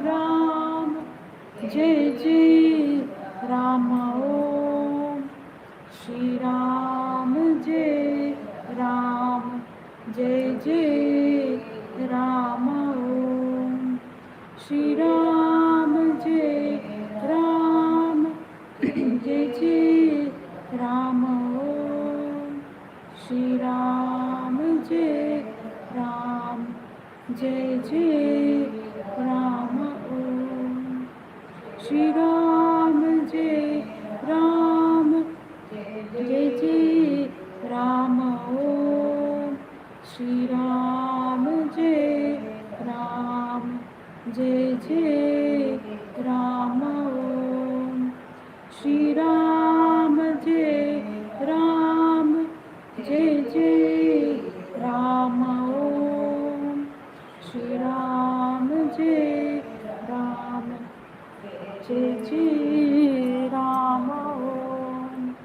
राम जय जय राम ओम श्री राम जय राम जय जय राम ओम श्री राम जय राम जय जय राम ओम श्री राम जय राम जय जय राम ओम श्री राम जय राम जय जय राम ओम श्री राम जय राम जय जय राम ओम श्री राम जय राम जय जय राम ओम श्री राम जय राम जय जय राम ओम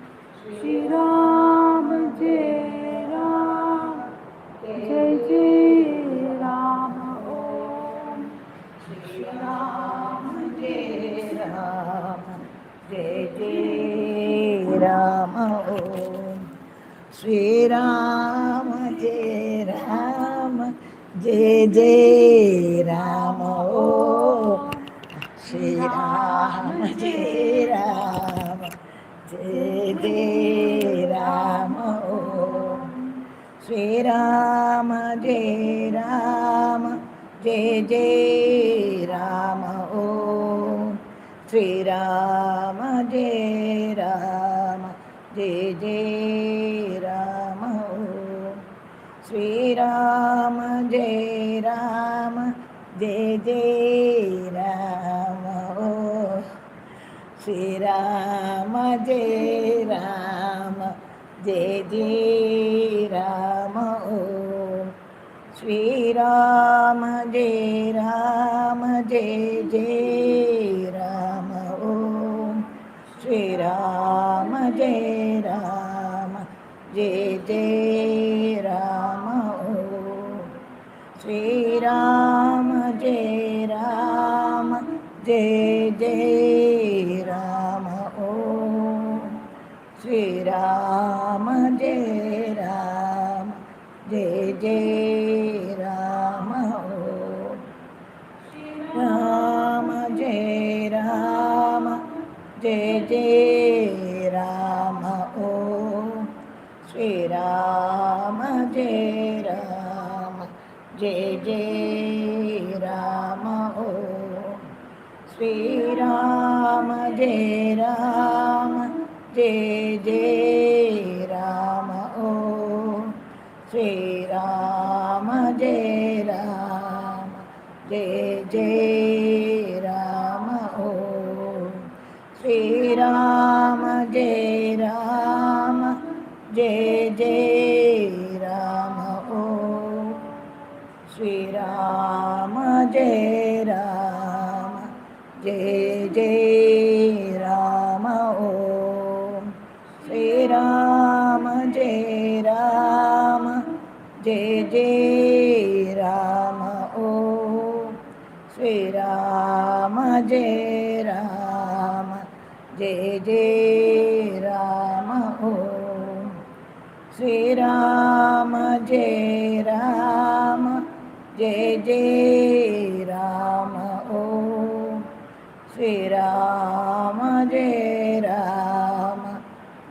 श्री राम जय राम जय जय राम ओम श्री राम जय राम जय जय राम ओम श्री राम जय राम जय जय राम ओम श्री राम जय राम जय जय राम ओम श्री राम जय राम जय जय राम ओम श्री राम जय राम जय जय राम ओम श्री राम जय राम जय जय राम ओम श्री राम जय राम जय जय राम ओम श्री राम जय राम जय जय राम ओम श्री राम जय राम जय जय राम ओम श्री राम जय राम जय जय राम ओम श्री राम जय राम जय जय राम ओम राम जय राम जय जय राम ओम श्री राम जय राम जय जय राम ओम श्री राम जय राम जय जय राम ओम श्री राम जय राम जय जय राम ओम श्री राम जय राम जय जय राम ओम श्री राम जय राम जय जय राम ओम श्री राम जय राम जय जय राम ओम श्री राम जय राम जय जय राम ओम श्री राम जय राम जय जय राम ओम श्री राम जय राम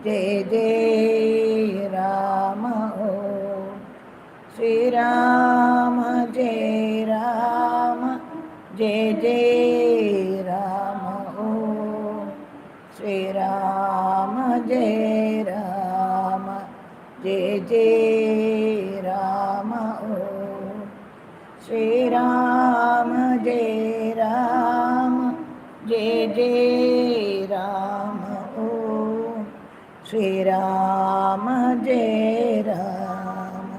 जय जय राम ओम श्री राम जय राम जय जय राम ओम श्री राम जय राम जय जय राम ओम श्री राम जय राम जय जय राम ओम श्री राम जय राम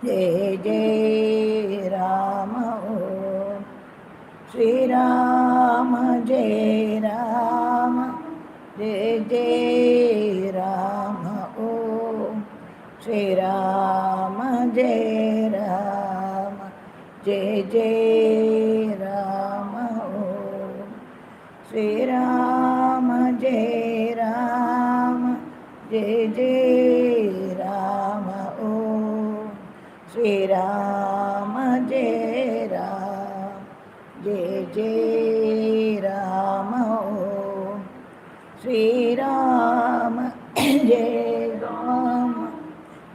जय जय राम ओम श्री राम जय राम जय जय राम ओम श्री राम जय राम जय जय राम जय राम ओम श्री राम जय राम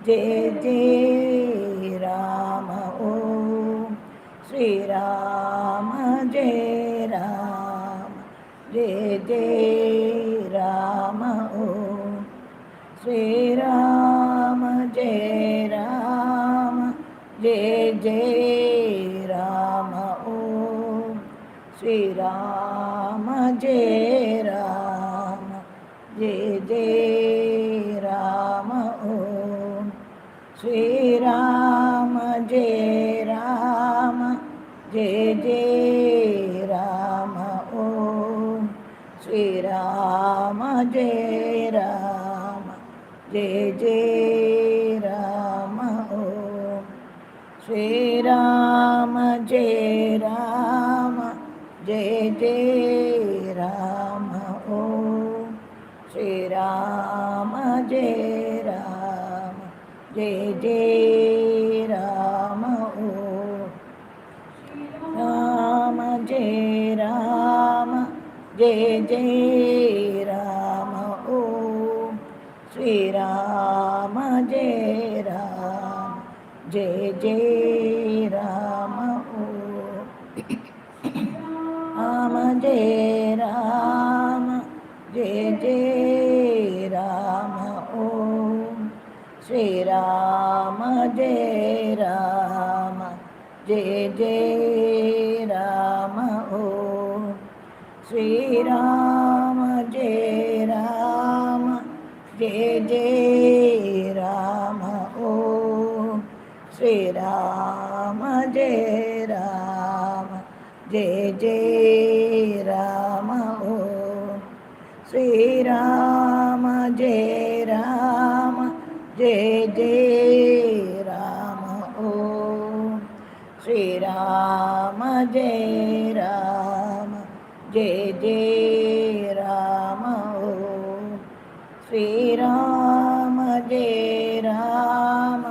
जय जय राम ओम श्री राम जय राम जय जय राम ओम श्री राम जय राम जय जय राम ओम श्री राम जय राम जय जय राम ओम श्री राम जय राम जय जय राम ओम श्री राम जय राम जय जय राम ओम श्री राम जय राम जय जय राम ओम श्री राम जय राम जय जय राम ओम राम जय राम जय जय राम ओम श्री राम जय राम जय जय राम ओम राम जय राम जय जय राम ओम श्री राम जय राम जय जय राम ओम श्री राम जय राम जय जय राम ओम श्री राम जय राम जय जय राम ओम श्री राम जय राम जय जय राम ओम श्री राम जय राम जय जय राम ओम श्री राम जय राम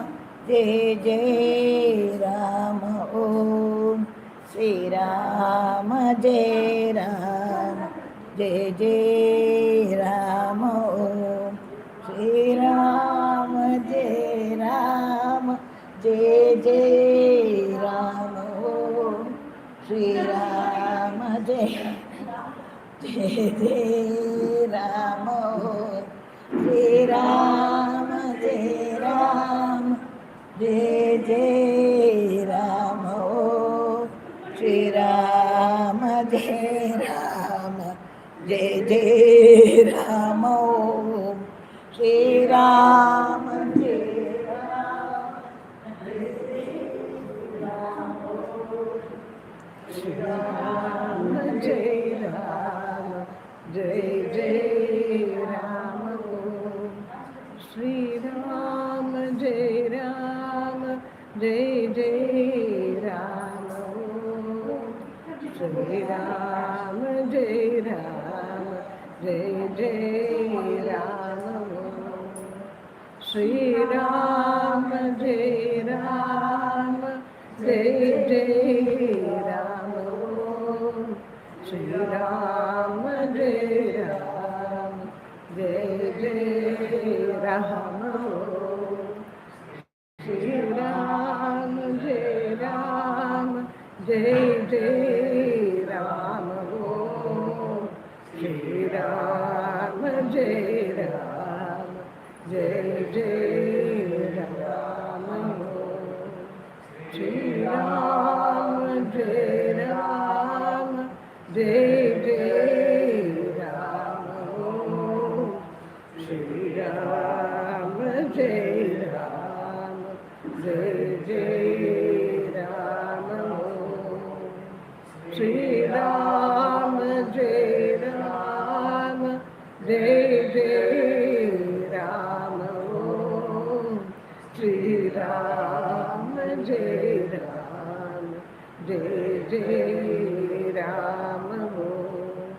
जय जय राम ओम श्री राम जय राम जय जय राम ओम श्री राम जय राम जय जय राम ओम श्री राम जय जय जय राम ओम श्री राम जय राम जय जय राम ओम श्री राम जय राम जय जय राम ओम श्री राम जय राम जय जय राम ओम श्री राम जय राम जय जय राम ओम श्री राम जय राम जय जय राम ओम श्री राम जय राम जय जय राम ओम श्री राम जय राम जय जय राम ओम श्री राम जय राम जय जय राम ओम श्री राम जय राम जय जय राम ओम श्री राम जय राम जय जय राम ओम श्री राम जय राम जय जय राम ओम श्री राम जय राम जय जय राम ओम श्री राम जय राम जय जय राम ओम श्री राम जय राम जय जय राम ओम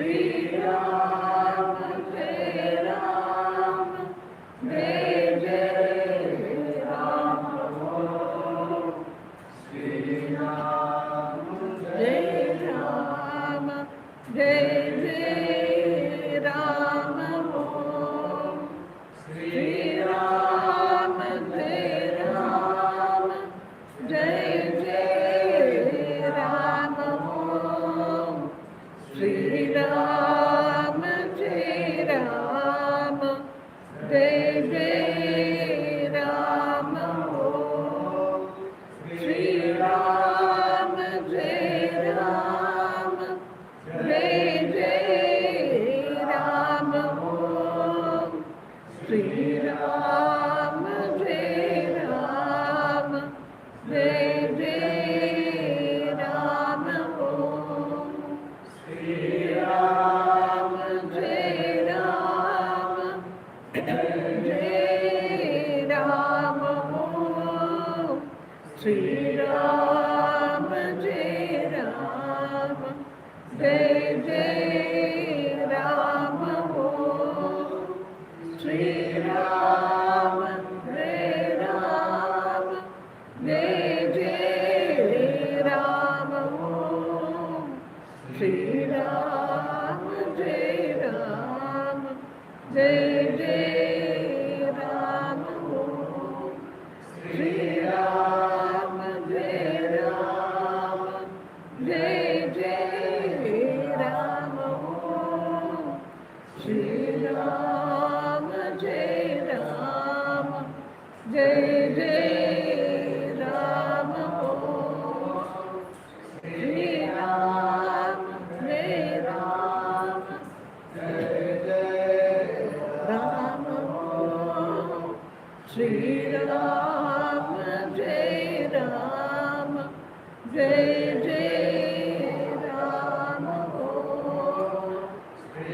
Shri Rama Jai Rama, Jai Jai Rama Om. Shri Rama Jai Rama, Jai Jai Rama Om. Shri Rama Jai Rama, Jai Jai Rama Om. Shri Rama Jai Rama, Jai Jai Rama Om. Shri Rama Jai Rama, Jai Jai Rama Om. Shri Rama Jai Rama, Jai Jai Rama Om. Shri Rama Jai Rama, Jai Rama Om. Shri Rama Jai Rama, Jai Jai Rama Om. Shri Rama Jai Rama, Jai Jai Rama Om. Shri Rama Jai Rama, Jai Jai Rama Om. Shri Rama Jai Rama, Jai Jai Rama Om. Shri Rama Jai Rama, Jai Jai Rama Om. Shri Rama Jai Rama, Jai Jai Rama Om. Shri Rama Jai Rama, Jai Jai Rama Om.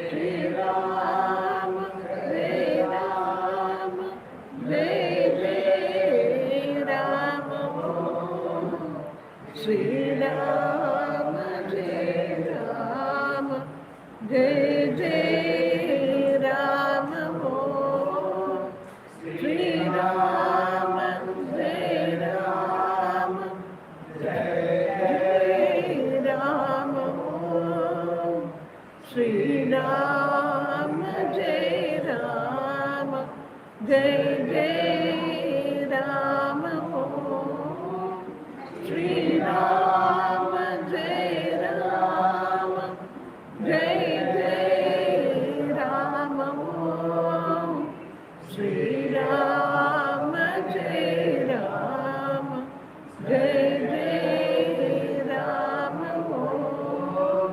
Shri Rama Jai Rama, Jai Jai Rama Om. Shri Rama Jai Rama, Jai Jai Rama Om. Shri Rama Jai Rama, Jai Jai Rama Om. Shri Rama Jai Rama, Jai Jai Rama Om. Shri Rama Jai Rama, Jai Jai Rama Om. Shri Rama Jai Rama, Jai Jai Rama Om. Shri Rama Jai Rama, Jai Jai Rama Om.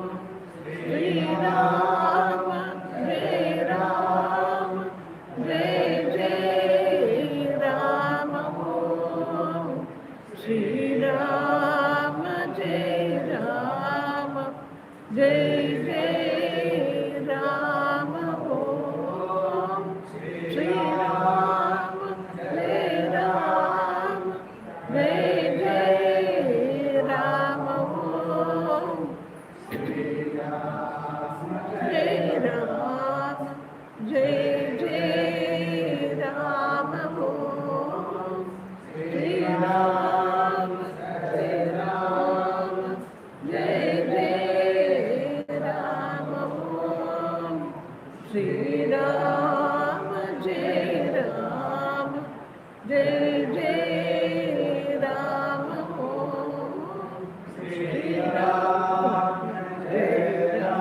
Shri Rama Jai Rama, Jai Jai Rama Om. Shri Rama Jai Rama, Jai Jai Rama Om. Shri Rama Jai Rama, Jai Jai Rama Om. Shri Rama Jai Rama, Jai Jai Rama Om. Shri Rama Jai Rama, Jai Jai Rama Om. Shri Rama Jai Rama,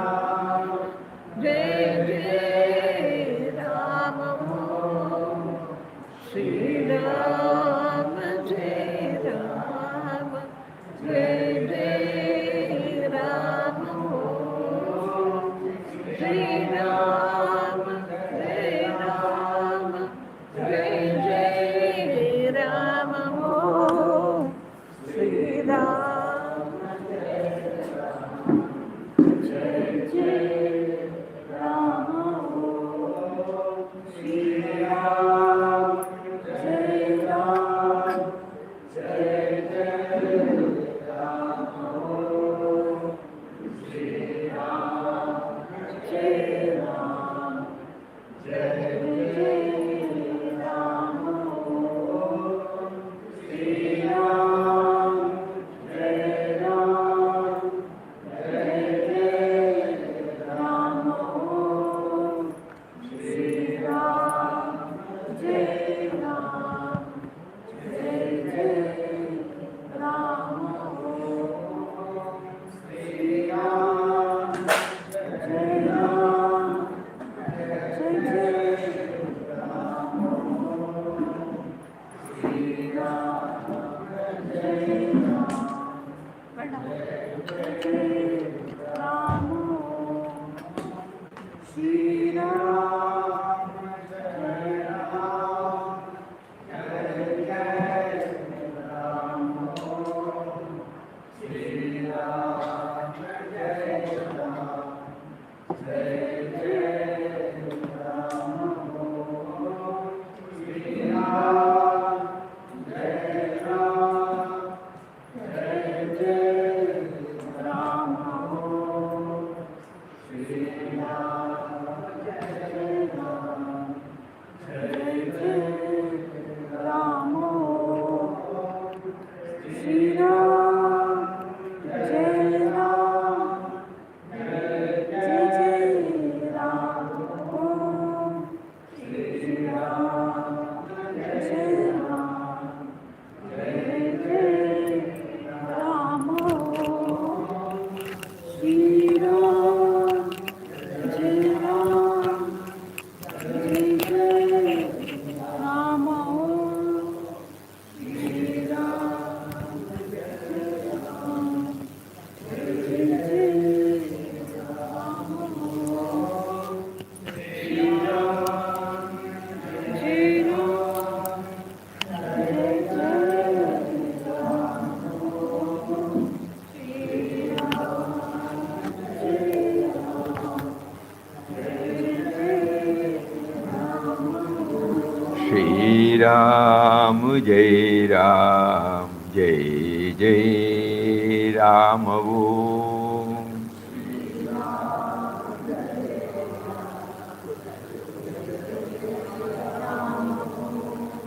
Ram, Jai Ram, Jai Jai Ram Om.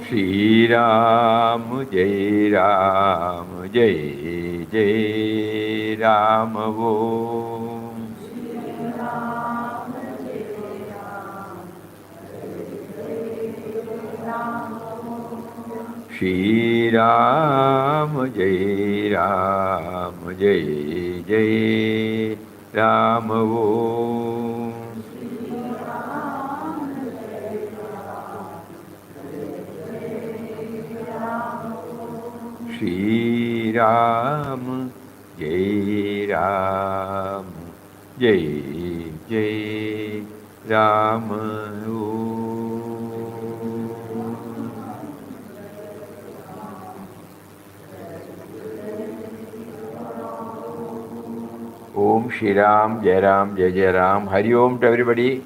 Shri Ram, Jai Ram, Jai Jai Ram Om. Shri Ram, Jai Ram, Jai Jai Ram Om. Shri Ram, Jai Ram, Jai Jai Ram Om. Om Shri Ram, Jai Ram, Jai Jai Ram. Hari Om to everybody.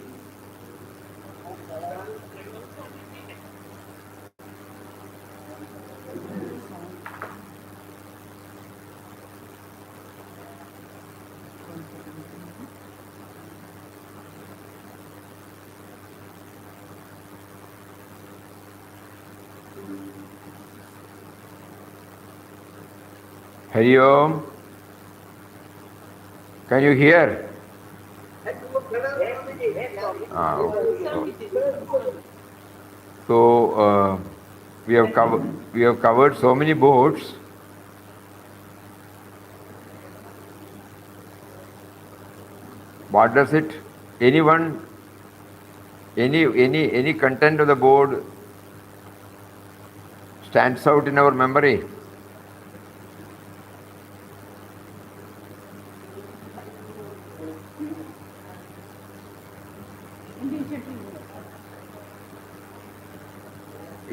Hari Om. Can you hear? So we have covered so many boats. What does it? Anyone? Any content of the board stands out in our memory?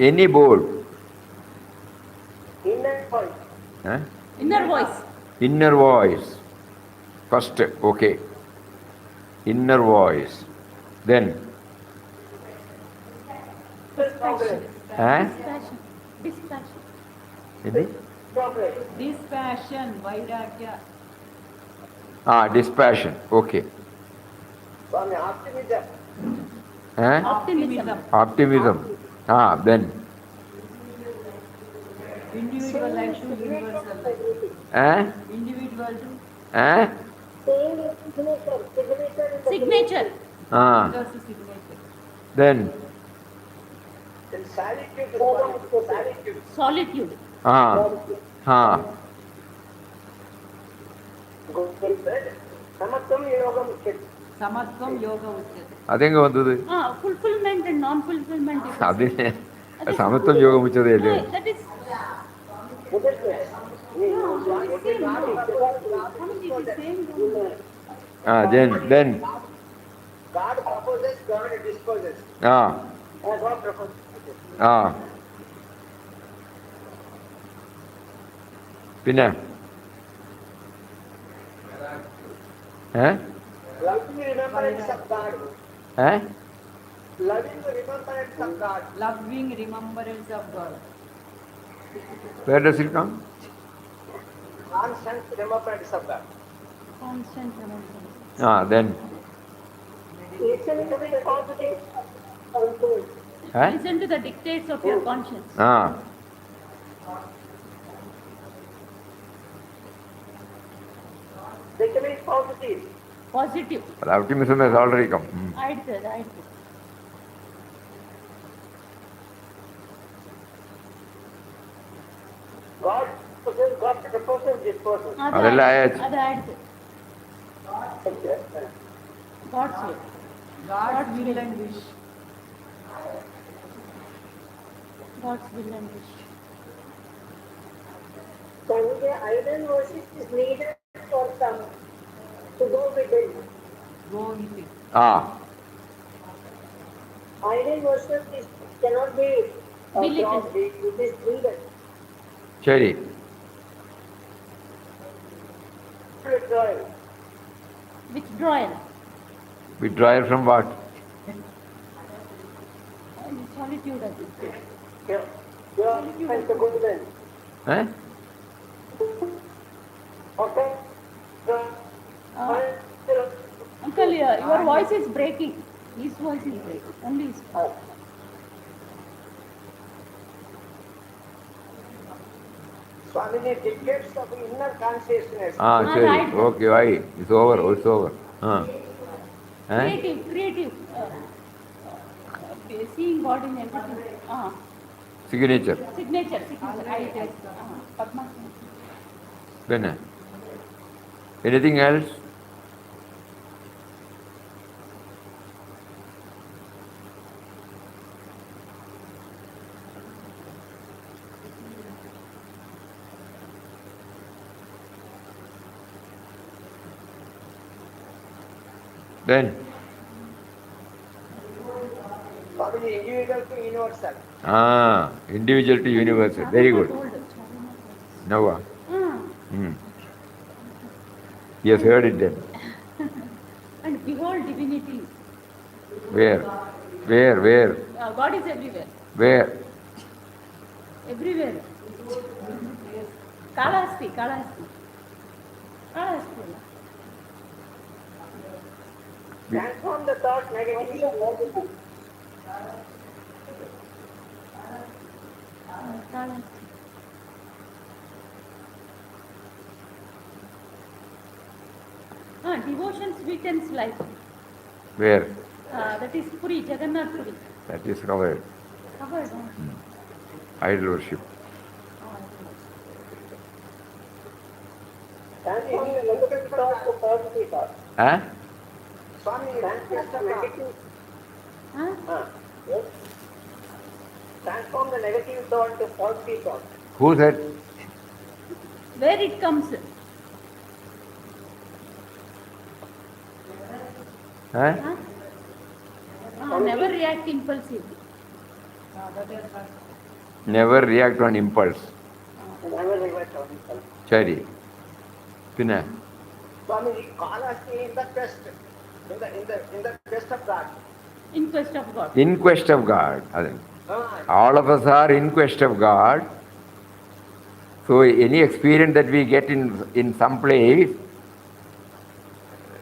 Any board? Inner voice. Huh? Inner voice. Inner voice. First, okay. Inner voice. Then? Dispassion. Huh? Dispassion. Dispassion. Any? Dispassion. Vairagya. Dispassion. Okay. Optimism. Huh? Optimism. Optimism. Then? Individual life to universal life. Huh? Individual to Huh? signature. Then? Then solitude. Solitude. Samatvam yoga uchyate. Samatvam yoga uchyate. അതെങ്ങ വന്നത്? Fulfillment and non-fulfillment. അതിന് സമത്വം യോഗം ഉച്ചതേ അല്ലേ? That is then God proposes, God disposes. God proposes. പിന്നെ Loving remembrance of God. Loving remembrance of God. loving remembrance of God. Where does it come? Constant remembrance of God. Constant remembrance. Then Listen to the positive. Listen to the dictates of your conscience. Becoming positive. Positive. Optimism has already come. ಆಯ್ತು. God proposes, disposes. ಅದೆಲ್ಲ ಆಯ್ತು. ಅದು ಆಯ್ತು. God's will. God's will and wish. God's will and wish. So the idol worship is needed for some to go with it. Go with it. Idol worship cannot be Believed. it is needed. ശരി. Withdrawal. Withdrawal from what? Solitude. Yeah. Yeah. Thank you, good then. Eh? Okay. Uncle, your voice is breaking. His voice is breaking. Only his voice. Swamiji, decades of inner consciousness. Sorry. Right. Okay, why? It's over. It's over. Eh? Creative. Seeing God in everything. Signature. Signature. Right. Padma. Then, anything else? Then, Swamiji, individual to universal. individual to universal. Very good. Now, he has heard it then. And behold divinity. Where? God is everywhere. Where? Everywhere. Kalahasti. Transform the thought negatively. Devotion sweetens life. Where? That is Puri, Jagannath Puri. That is covered. Covered. Idol worship. Transform the negative thought to positive thought. Huh? Swami, transform the negative. Yes. Transform the negative thought to positive thought. Who said? Where it comes. Huh? Never react impulsively. Never react on impulse. Never regret on himself. Chari. Pinna. Swamiji, all us in the quest, in the quest of God. In quest of God. In quest of God. All of us are in quest of God. So any experience that we get in some place,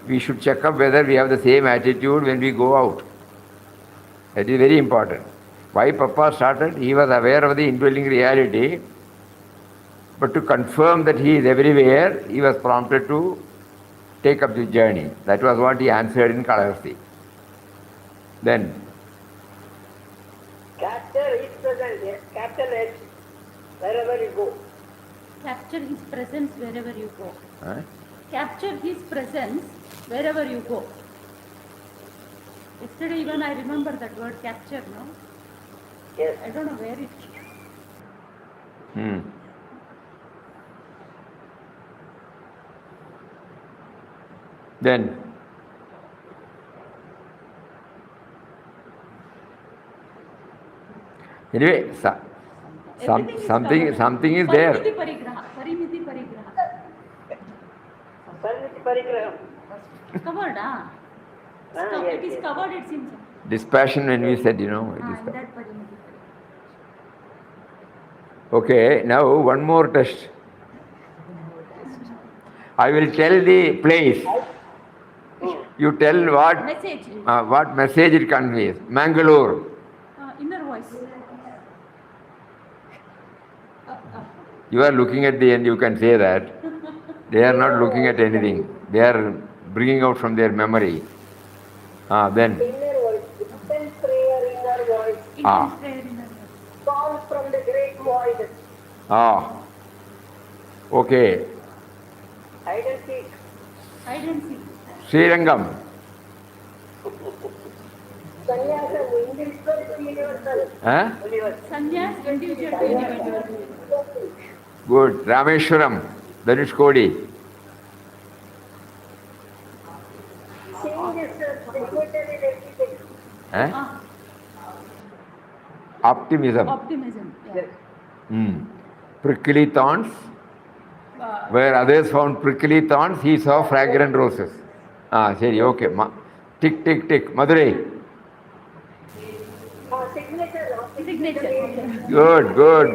we should check up whether we have the same attitude when we go out. That is very important. Why Papa started? He was aware of the indwelling reality, but to confirm that he is everywhere, he was prompted to take up the journey. That was what he answered in Kalahasti. Then, Capture his presence, yes. Capital H, wherever you go. Capture his presence wherever you go. huh? Capture his presence wherever you go. Yesterday even I remember that word capture, no? Yes. I don't know where it came. Then, anyway, something is there. Parimiti parigraha. Parimiti parigraham. Covered, Yes, it is yes. covered, it seems. Dispassion when we said, it is In covered. that parimiti parigraha. Okay, now one more test. I will tell the place. You tell what message it conveys. Mangalore. Inner voice. You are looking at the end, you can say that. They are not looking at anything. They are bringing out from their memory. Then. Inner voice, intense prayer, inner voice. Intense prayer, inner voice. Calls from the great void. Okay. Hide and seek. Hide and seek. Srirangam. Sanyas, individual to universal. Universal. Sanyas, individual to individual. Good. Rameshwaram. Dhanushkodi. Seeing is significant in everything. Optimism. Optimism. Yeah. Prickly thorns. Where others found prickly thorns, he saw fragrant roses. Seri, okay. Tick, tick, tick. Madurai. Signature. Signature. Okay. Good.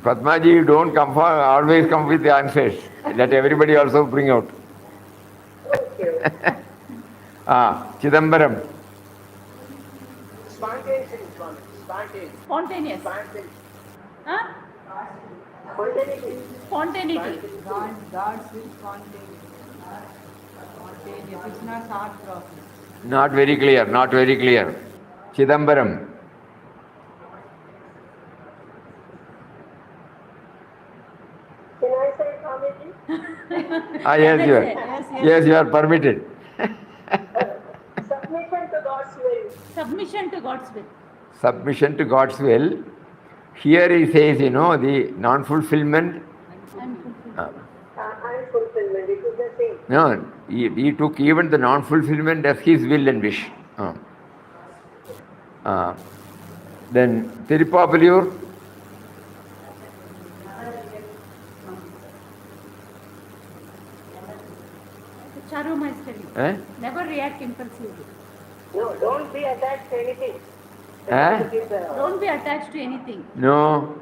Padmaji, you don't always come with the answers. Let everybody also bring out. Okay. Chidambaram. Spontaneity, Swami. Spontaneous. Spontaneity. Huh? Spontaneity. Spontaneity. God's will spontaneous. Spontaneous. It's not thought process. Not very clear. Chidambaram. Can I say Swamiji? Yes, you are permitted. Submission to God's will. Submission to God's will. Submission to God's will. Here he says, the non-fulfillment. And fulfillment. And fulfillment. It is the same. No, he took even the non-fulfillment as his will and wish. Then Tirupapalur. Charuma is telling. Never react impulsively. No, don't be attached to anything. Don't be attached to anything. No.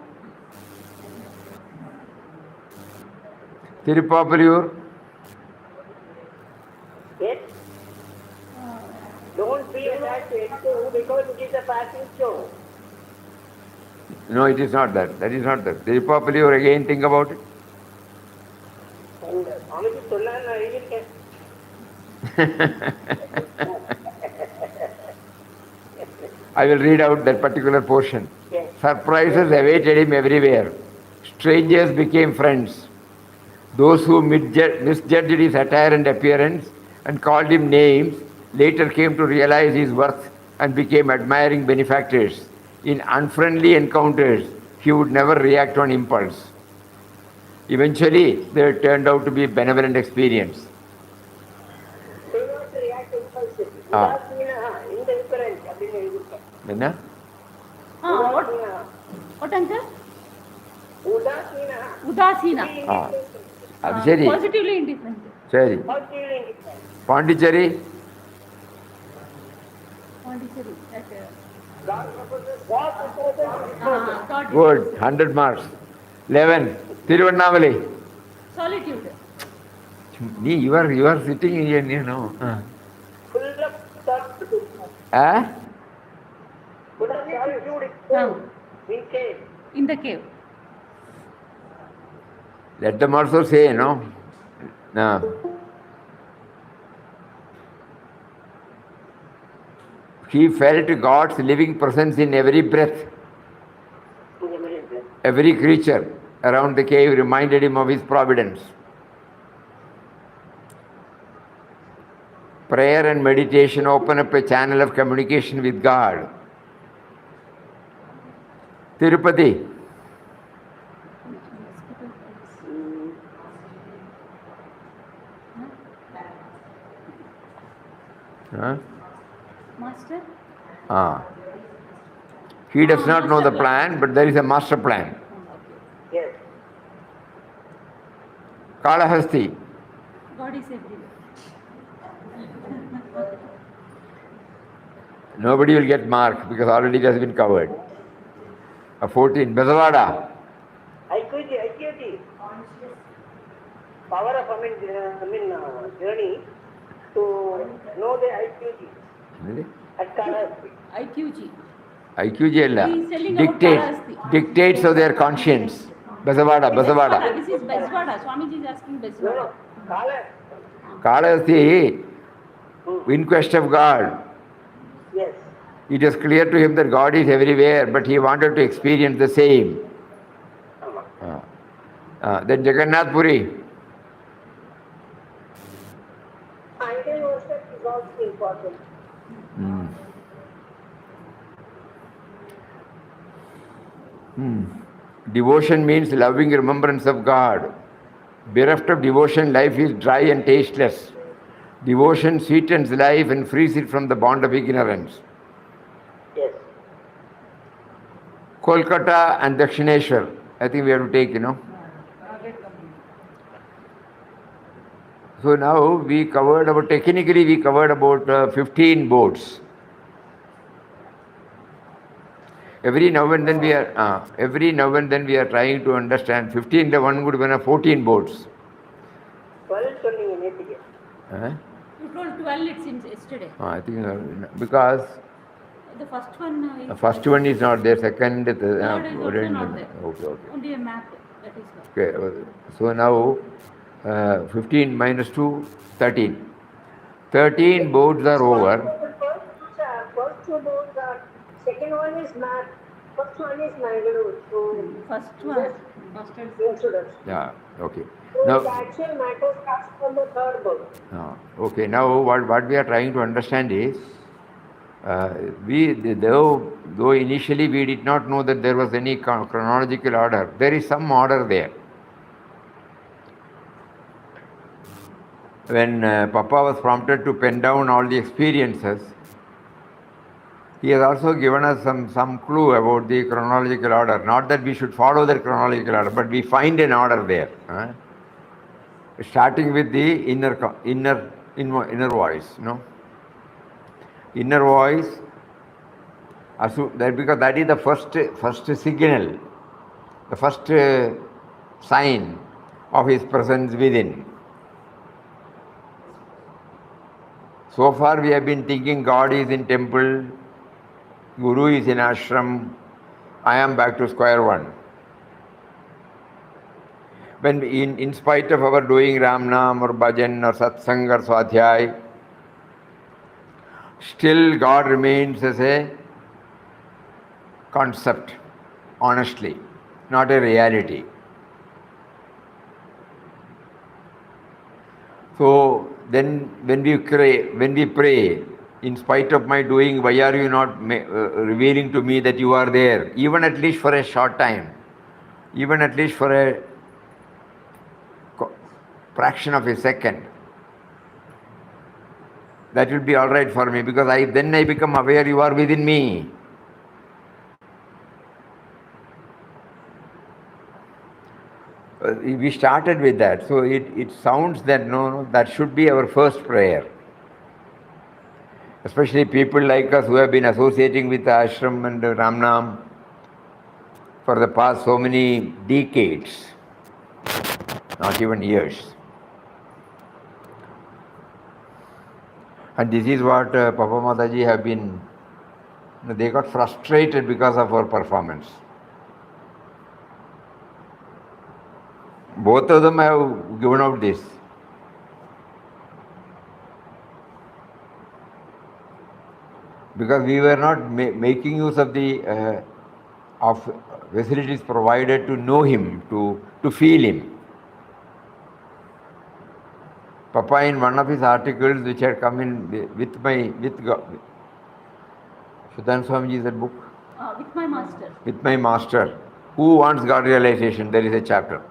Tirupapalur. Yes. Don't be attached to anything because it is a passing show. No, it is not that. That is not that. Tirupapalur, again think about it. And Swamiji Solana, I will get. I will read out that particular portion. Yes. Surprises awaited him everywhere. Strangers became friends. Those who misjudged his attire and appearance and called him names later came to realize his worth and became admiring benefactors. In unfriendly encounters, he would never react on impulse. Eventually, they turned out to be a benevolent experience. Do not react impulsively. Indifferent. Enna? What uncle? Udasina. Udasina. அது சரி. Positively indifferent. சரி. Positively indifferent. Pondicherry. Pondicherry. God proposes. God proposes. Good. 100 marks. 11. Tiruvannamale. Solitude. You are sitting here, Full of thought. Full of solitude. In cave. In the cave. Let them also say, No. He felt God's living presence in every breath. Every creature around the cave reminded him of his providence. Prayer and meditation open up a channel of communication with God. Tirupati. Master? He does not know the plan, but there is a master plan. Yes. Kalahasti. God is everywhere. Nobody will get mark because already it has been covered. 14. Bezavada. Iqg. Power of journey to know the Iqg. At Kalahasti. IQG. IQG He is telling about dictates of their conscience. Bezavada. This is Besvada. Swamiji is asking Besvada. Kalahasti, in quest of God. Yes. It is clear to him that God is everywhere, but he wanted to experience the same. Then Jagannath Puri. Idol worship is also important. Devotion means loving remembrance of God. Bereft of devotion, life is dry and tasteless. Devotion sweetens life and frees it from the bond of ignorance. Yes. Calcutta and Dakhineswar. I think we have to take, So now we covered about, technically we covered about 15 boats. Every now and then we are trying to understand. 15 the one would be 14 boats. 12 சொன்னீங்க நேத்திக்கு. Huh? You told 12 it seems yesterday. I think because The first one the first one is not there, second, third is also not there. Okay. Only a map. That is why. Okay, so now 15 minus 2, 13. 13 boats are over. First two boards are, second one is math, first one is Mangalore. So First one. First and introduction. Yeah, okay. So Now, the actual matter starts from the third board. okay, now what we are trying to understand is, though initially we did not know that there was any chronological order, there is some order there. When Papa was prompted to pen down all the experiences, he has also given us some clue about the chronological order. Not that we should follow the chronological order, but we find an order there. Starting with the inner voice, no? Inner voice, because that is the first signal, the first sign of his presence within. So far we have been thinking God is in temple, Guru is in ashram, I am back to square one. When in spite of our doing Ram Nam or Bhajan or Satsang or Swadhyay, still God remains as a concept, honestly, not a reality. So then when we pray, in spite of my doing, why are you not revealing to me that you are there, even at least for a short time, even at least for a fraction of a second? That will be all right for me, because then I become aware you are within me. We started with that, so it sounds that no, that should be our first prayer. Especially people like us who have been associating with the ashram and the Ramnam for the past so many decades, not even years. And this is what Papa Mataji have been, they got frustrated because of our performance. Both of them have given out this. Because we were not making use of the of facilities provided to know him, to feel him. Papa, in one of his articles which had come in with Shuddhan Swamiji's that book? With my master. With my master. Who wants God realization? There is a chapter.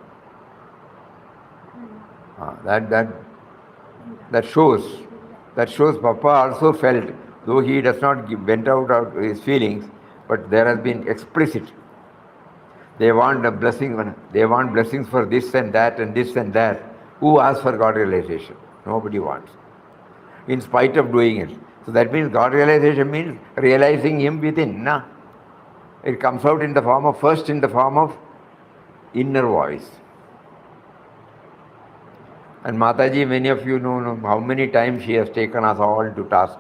That shows Papa also felt, though he does not vent out his feelings, but there has been explicit. They want a blessing. They want blessings for this and that and this and that. Who asks for God realization? Nobody wants. In spite of doing it. So that means God realization means realizing him within. Nah? It comes out in the form of inner voice. And Mataji, many of you know how many times she has taken us all to task.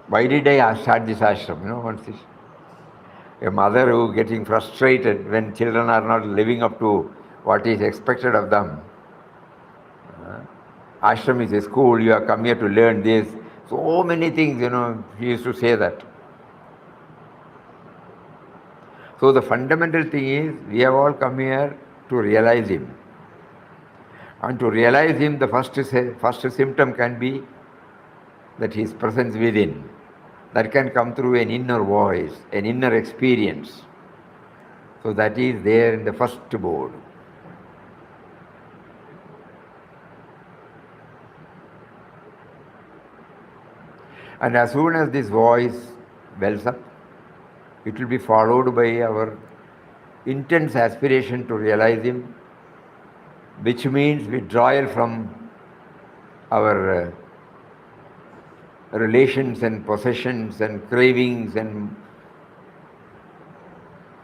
Why did I start this ashram? What's this? A mother who getting frustrated when children are not living up to what is expected of them. Ashram is a school, you have come here to learn this. So many things, he used to say that. So the fundamental thing is, we have all come here to realize him. And to realize him, the first symptom can be that his presence within. That can come through an inner voice, an inner experience. So that is there in the first board. And as soon as this voice wells up, it will be followed by our intense aspiration to realize him which means withdrawal from our relations and possessions and cravings and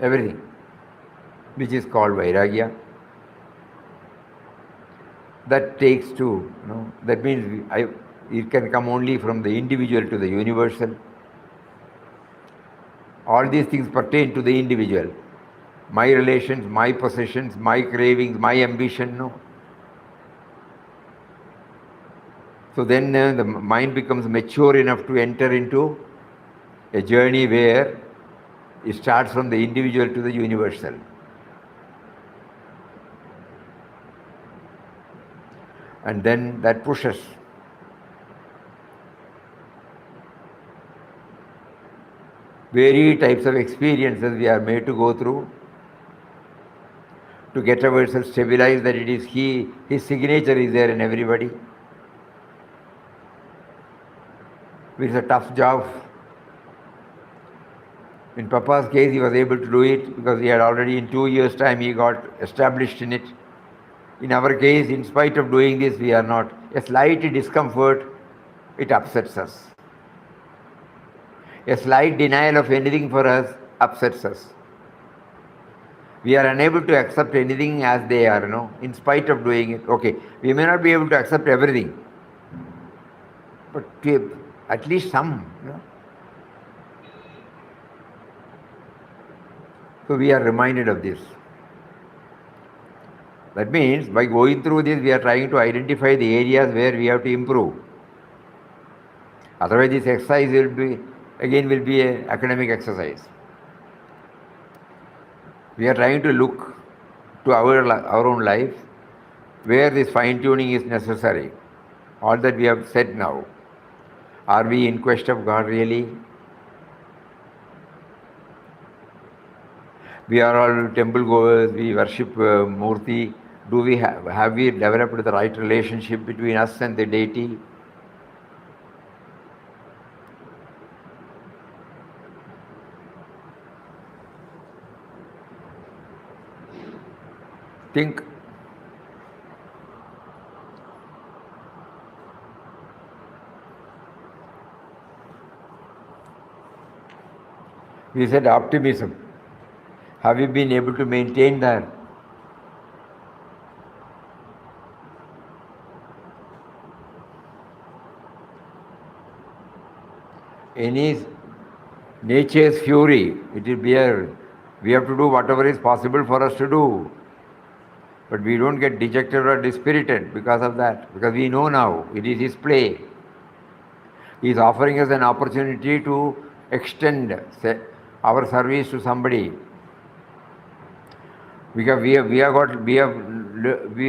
everything, which is called vairagya. That takes to, that means it can come only from the individual to the universal. All these things pertain to the individual. My relations, my possessions, my cravings, my ambition, no. So then the mind becomes mature enough to enter into a journey where it starts from the individual to the universal. And then that pushes. Varied types of experiences we are made to go through to get ourselves stabilized that it is his signature is there in everybody. It's a tough job. In Papa's case, he was able to do it because he had already in 2 years' time he got established in it. In our case, in spite of doing this, we are not. A slight discomfort, it upsets us. A slight denial of anything for us upsets us. We are unable to accept anything as they are, in spite of doing it. Okay, we may not be able to accept everything, but at least some, So we are reminded of this. That means by going through this, we are trying to identify the areas where we have to improve. Otherwise, this exercise will be an academic exercise. We are trying to look to our own life where this fine-tuning is necessary. All that we have said now. Are we in quest of God really? We are all temple goers, we worship Murti. Have we developed the right relationship between us and the deity? Think. We said optimism. Have you been able to maintain that? Any nature's fury, it will be we have to do whatever is possible for us to do. But we don't get dejected or dispirited because of that. Because we know now, it is his play. He is offering us an opportunity to extend our service to somebody. Because we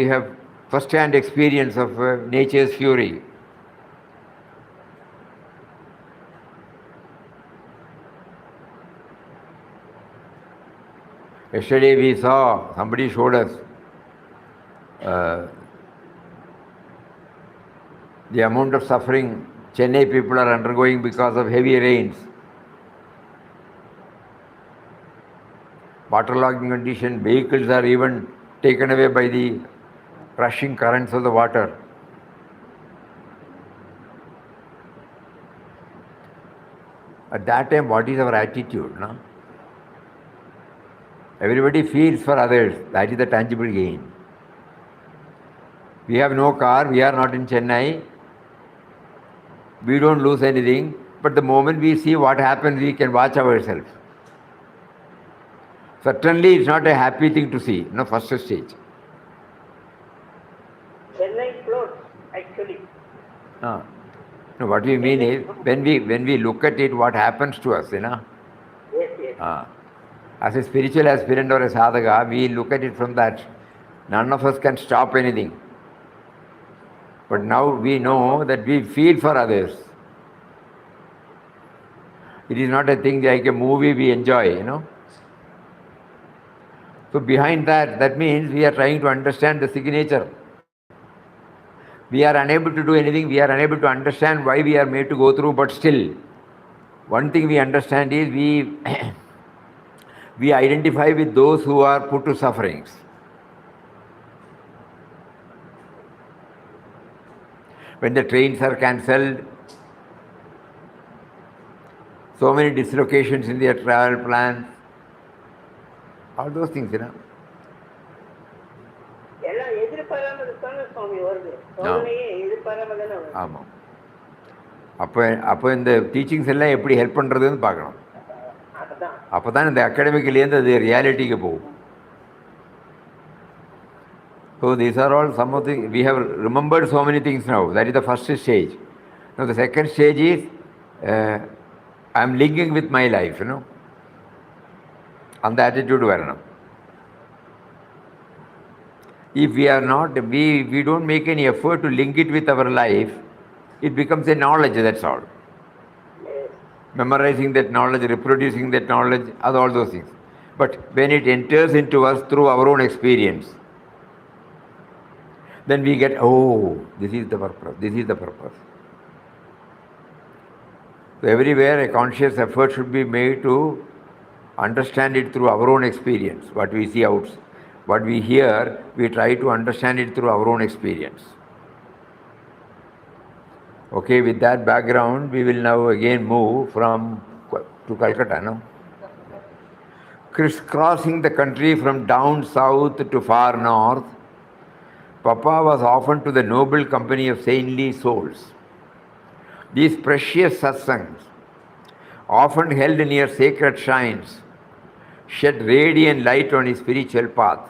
have first-hand experience of nature's fury. Yesterday we saw, somebody showed us the amount of suffering Chennai people are undergoing because of heavy rains. Waterlogging condition, vehicles are even taken away by the rushing currents of the water. At that time, what is our attitude? No? Everybody feels for others. That is the tangible gain. We have no car, we are not in Chennai. We don't lose anything. But the moment we see what happens, we can watch ourselves. Certainly, it's not a happy thing to see, first stage. Chennai floats, actually. No, what we mean is, when we look at it, what happens to us, Yes, yes. As a spiritual aspirant or a sadhaka, we look at it from that. None of us can stop anything. But now we know that we feel for others. It is not a thing like a movie we enjoy, So behind that means we are trying to understand the signature. We are unable to do anything, we are unable to understand why we are made to go through, but still, one thing we understand is we identify with those who are put to sufferings. when the trains are cancelled, so many dislocations in their travel plans, all those things, எல்லாம் எதிர்பாராமல் தானே சுவாமி வருது. சோதனையே எதிர்பாராமல் தானே வருது. ஆமாம். அப்போ இந்த டீச்சிங்ஸ் எல்லாம் எப்படி ஹெல்ப் பண்ணுறதுன்னு பார்க்கணும். அப்போ தான் இந்த அகாடமிக்லேருந்து அது ரியாலிட்டிக்கு போகும். So these are all some of the, we have remembered so many things now. That is the first stage. Now the second stage is, I am linking with my life, And the attitude varanam. If we are not, we don't make any effort to link it with our life, it becomes a knowledge, that's all. Memorizing that knowledge, reproducing that knowledge, all those things. But when it enters into us through our own experience, then we get, this is the purpose, this is the purpose. So everywhere a conscious effort should be made to understand it through our own experience. What we see out, what we hear, we try to understand it through our own experience. Okay, with that background, we will now again move to Calcutta, Crisscrossing the country from down south to far north, Papa was often to the noble company of saintly souls. These precious satsangs, often held near sacred shrines, shed radiant light on his spiritual path.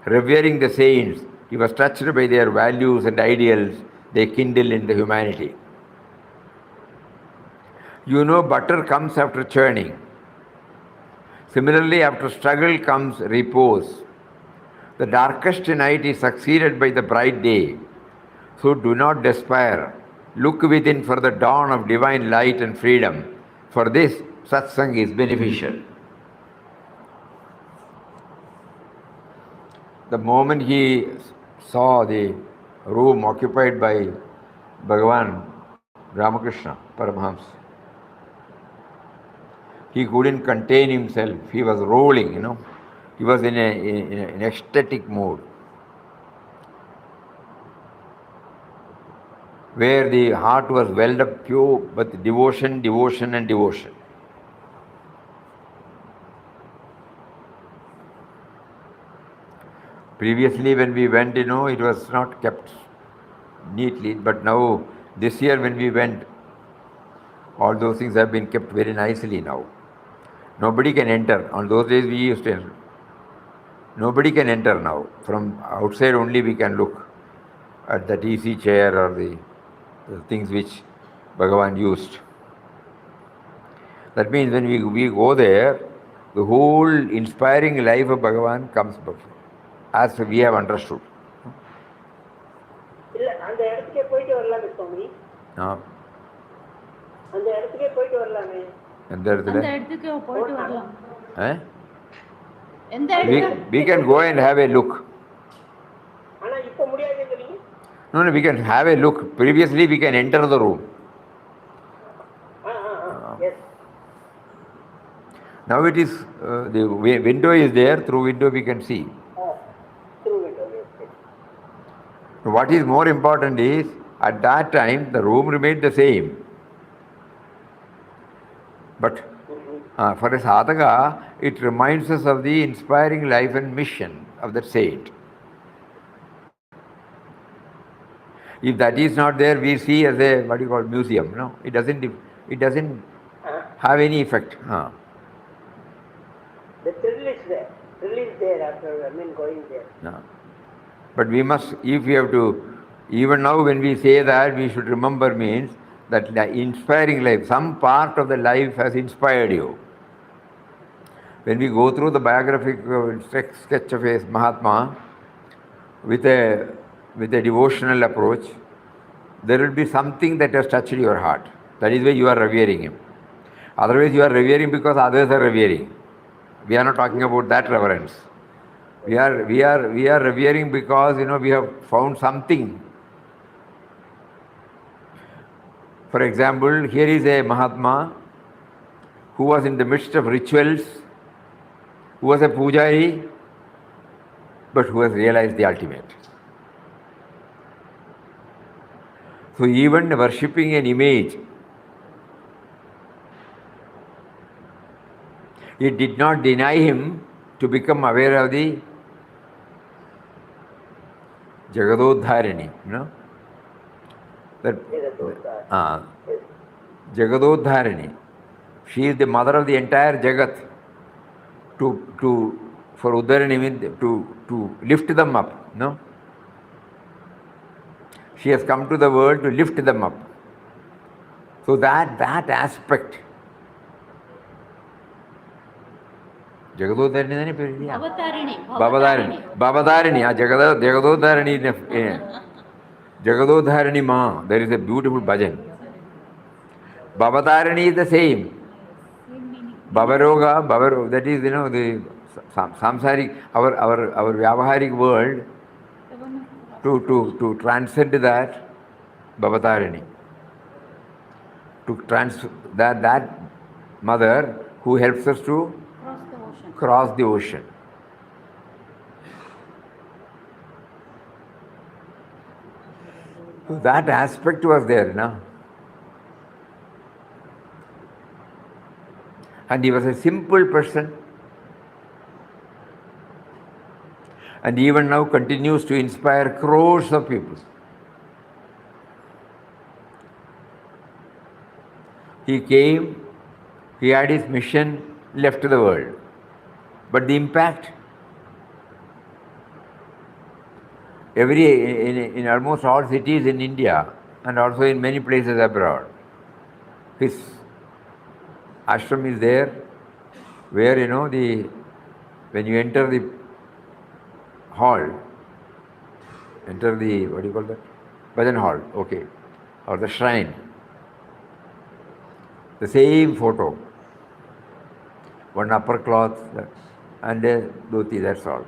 Revering the saints, he was touched by their values and ideals they kindle in the humanity. Butter comes after churning. Similarly, after struggle comes repose. The darkest night is succeeded by the bright day. So do not despair. Look within for the dawn of divine light and freedom. For this, satsang is beneficial. The moment he saw the room occupied by Bhagavan Ramakrishna, Paramahamsa, he couldn't contain himself. He was rolling, He was in an ecstatic mood, where the heart was welled up pure with devotion, devotion and devotion. Previously when we went, it was not kept neatly, but now, this year when we went, all those things have been kept very nicely now. Nobody can enter. On those days we used to enter. Nobody can enter now. From outside only we can look at that easy chair or the things which Bhagavan used. That means when we go there, the whole inspiring life of Bhagavan comes before, as we have understood. அந்த இடத்துக்கே போயிட்டு வரலாமே சுவாமி. அந்த இடத்துக்கே போயிட்டு வரலாமே. அந்த இடத்துக்கு போயிட்டு வரலாம். We can go and have a look. ஆனா இப்ப முடியாதுங்கறீங்க? No, we can have a look. Previously we can enter the room. Yes. Now it is, the window is there, through window we can see. Through window, yes. What is more important is, at that time the room remained the same. But for a sadhaka, it reminds us of the inspiring life and mission of that saint. If that is not there, we see as a, museum, It doesn't have any effect. The thrill is there. Thrill is there after, going there. No. But we must, if we have to, even now when we say that, we should remember means that the inspiring life, some part of the life has inspired you. When we go through the biographical sketch of a Mahatma with a devotional approach, there will be something that has touched your heart. That is why you are revering him. Otherwise you are revering because others are revering. We are not talking about that reverence. We are revering because we have found something. For example, here is a Mahatma who was in the midst of rituals, who was a pujari, but who has realized the ultimate. So even worshipping an image, it did not deny him to become aware of the Jagadodharini, that Jagadodharini. She is the mother of the entire Jagat. For Uddharani means to lift them up, She has come to the world to lift them up. So that aspect, Jagadodharini, Babadarini, Jagadodharini Ma. There is a beautiful bhajan. Babadarini is the same. Bavaroga, that is, the samsaric, our vyavaharik world, to transcend that, Babadarini. That mother who helps us to cross the ocean. So that aspect was there, And he was a simple person. And even now continues to inspire crores of people. He came, he had his mission, left the world. But the impact, in almost all cities in India and also in many places abroad, his ashram is there, where when you enter the hall, enter the, what do you call that? Bhajan hall, okay, or the shrine. The same photo, one upper cloth and a dhoti, that's all.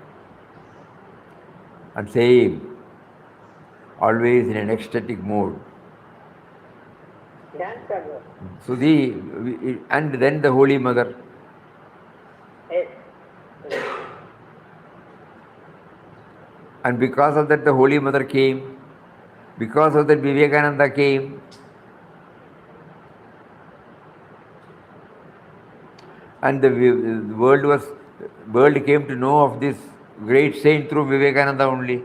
And same, always in an ecstatic mood. So and then the Holy Mother. And because of that the Holy Mother came, because of that Vivekananda came. And the world came to know of this great saint through Vivekananda only.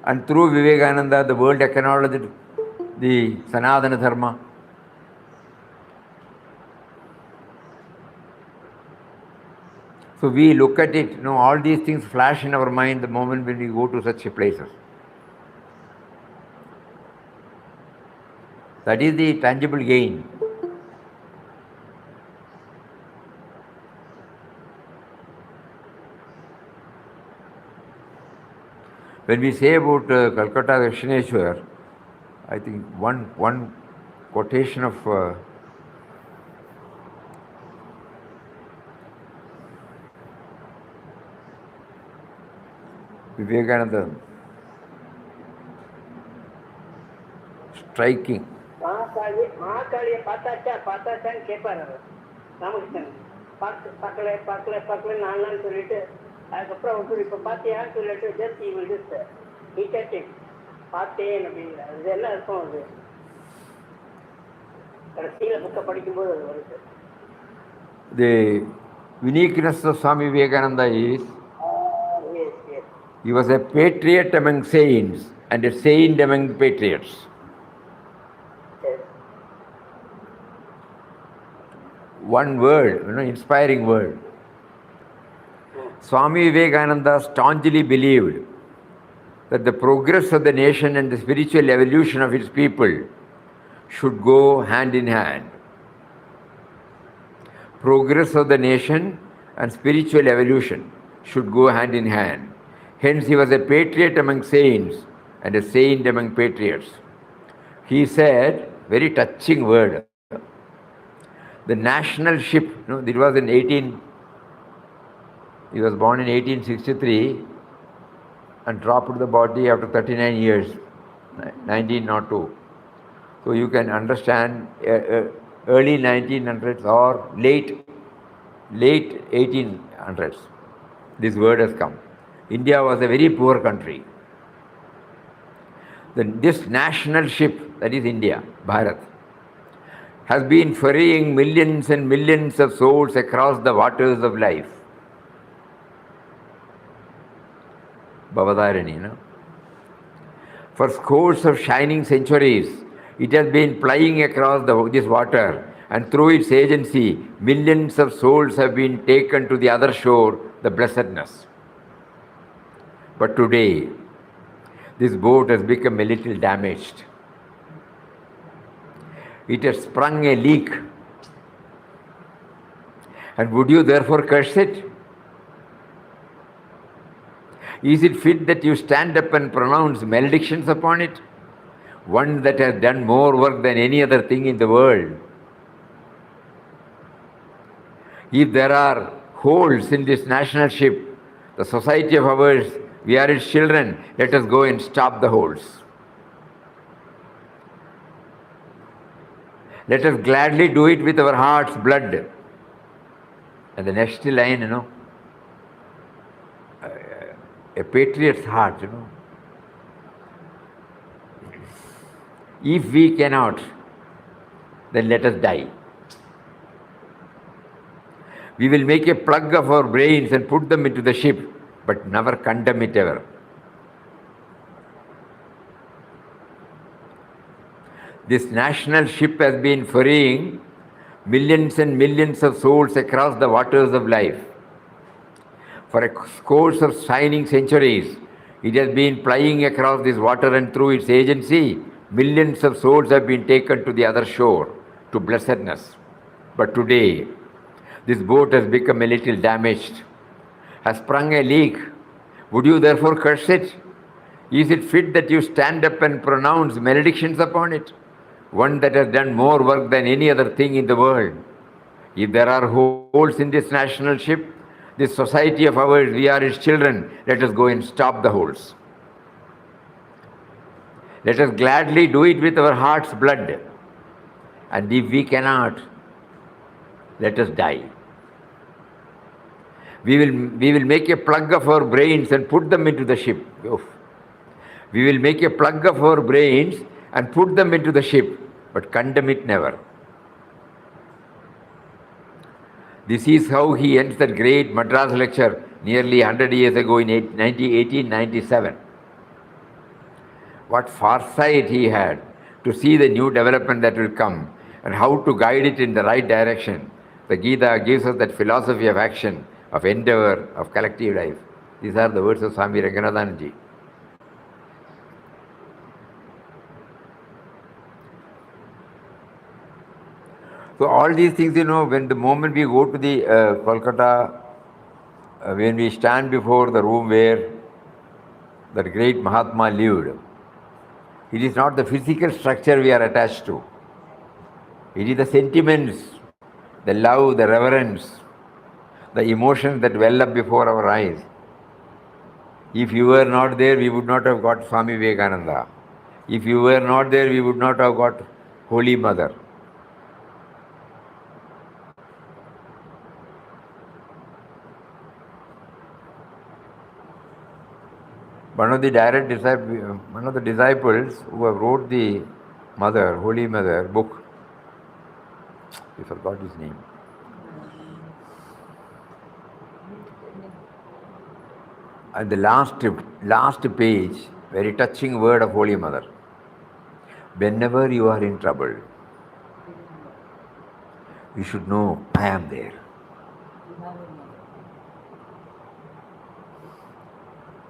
And through Vivekananda, the world acknowledged the sanatana dharma. So we look at it, all these things flash in our mind the moment when we go to such places. That is the tangible gain. When we say about Calcutta and Dakhineswar, I think one quotation of Vivekananda, striking. மகாகாளியை பார்த்தாச்சான்னு கேட்பார் அவர் ராமகிருஷ்ணன். பார்க்கல நான் சொல்லிட்டு அதுக்கப்புறம் அவர் இப்போ பார்த்தியான்னு சொல்லிட்டு just இவள் just ஹீட்டேட்டிங் பார்த்தேன் அப்படிங்கிறார். அது என்ன அர்த்தம்? அது கடைசியில் புக்கை படிக்கும்போது அது வருது. The uniqueness of Swami Vivekananda is he was a patriot among saints and a saint among patriots. One word, inspiring word. Swami Vivekananda staunchly believed that the progress of the nation and the spiritual evolution of its people should go hand in hand. Progress of the nation and spiritual evolution should go hand in hand. Hence he was a patriot among saints and a saint among patriots. He said, very touching word, the national ship, it was he was born in 1863 and dropped the body after 39 years, 1902. So you can understand early 1900s or late 1800s, this word has come. India was a very poor country. This national ship, that is India, Bharat, has been ferrying millions and millions of souls across the waters of life. Bhavadarani, no? For scores of shining centuries, it has been plying across this water, and through its agency, millions of souls have been taken to the other shore, the blessedness. But today, this boat has become a little damaged. It has sprung a leak. And would you therefore curse it? Is it fit that you stand up and pronounce maledictions upon it? One that has done more work than any other thing in the world. If there are holes in this national ship, the society of ours, we are its children, let us go and stop the holes. Let us gladly do it with our heart's blood. And the next line, a patriot's heart, If we cannot, then let us die. We will make a plug of our brains and put them into the ship, but never condemn it ever. This national ship has been ferrying millions and millions of souls across the waters of life. For a scores of shining centuries, it has been plying across this water, and through its agency, millions of souls have been taken to the other shore, to blessedness. But today, this boat has become a little damaged, has sprung a leak. Would you therefore curse it? Is it fit that you stand up and pronounce maledictions upon it? One that has done more work than any other thing in the world. If there are holes in this national ship, this society of ours, we are its children, let us go and stop the holes. Let us gladly do it with our heart's blood. And if we cannot, let us die. We will make a plug of our brains and put them into the ship. We will make a plug of our brains and put them into the ship, but condemn it never. This is how he ends that great Madras lecture nearly 100 years ago in 1897. What foresight he had to see the new development that will come and how to guide it in the right direction. The Gita gives us that philosophy of action, of endeavor, of collective life. These are the words of Swami Vivekananda. So all these things, when the moment we go to the Calcutta, when we stand before the room where that great Mahatma lived, it is not the physical structure we are attached to. It is the sentiments, the love, the reverence, the emotions that well up before our eyes. If you were not there, we would not have got Swami Vivekananda. If you were not there, we would not have got Holy Mother. One of the disciples who have wrote the Mother, Holy Mother book, I forgot his name. At the last page, very touching word of Holy Mother. Whenever you are in trouble, you should know I am there.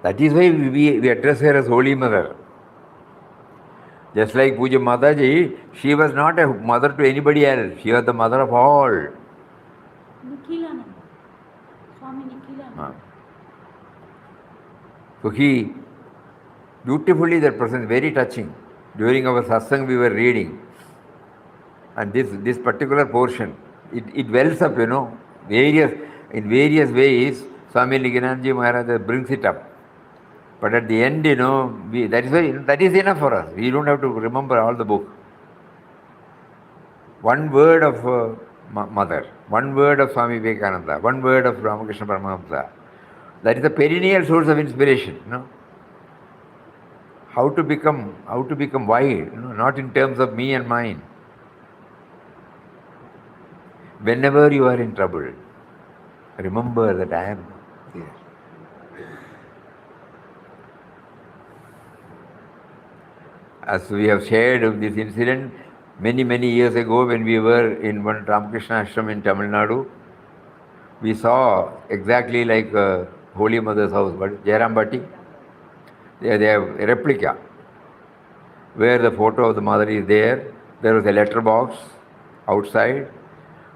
That is why we address her as Holy Mother. Just like Puja Mataji, she was not a mother to anybody else. She was the mother of all. Nikhilananda. Swami Nikhilananda. So he beautifully that presents, very touching. During our satsang we were reading. And this particular portion, it wells up, in various ways, Swami Nikhilananda Maharaj brings it up. But at the end, that is enough for us. We don't have to remember all the book. One word of Mother, one word of Swami Vivekananda, one word of Ramakrishna Paramahamsa. That is the perennial source of inspiration. how to become wide, not in terms of me and mine. Whenever you are in trouble, remember that I am there. As we have shared of this incident, many years ago when we were in one Ramakrishna Ashram in Tamil Nadu, we saw exactly like Holy Mother's house, but Jairambati, they have a replica where the photo of the mother is there. There was a letter box outside.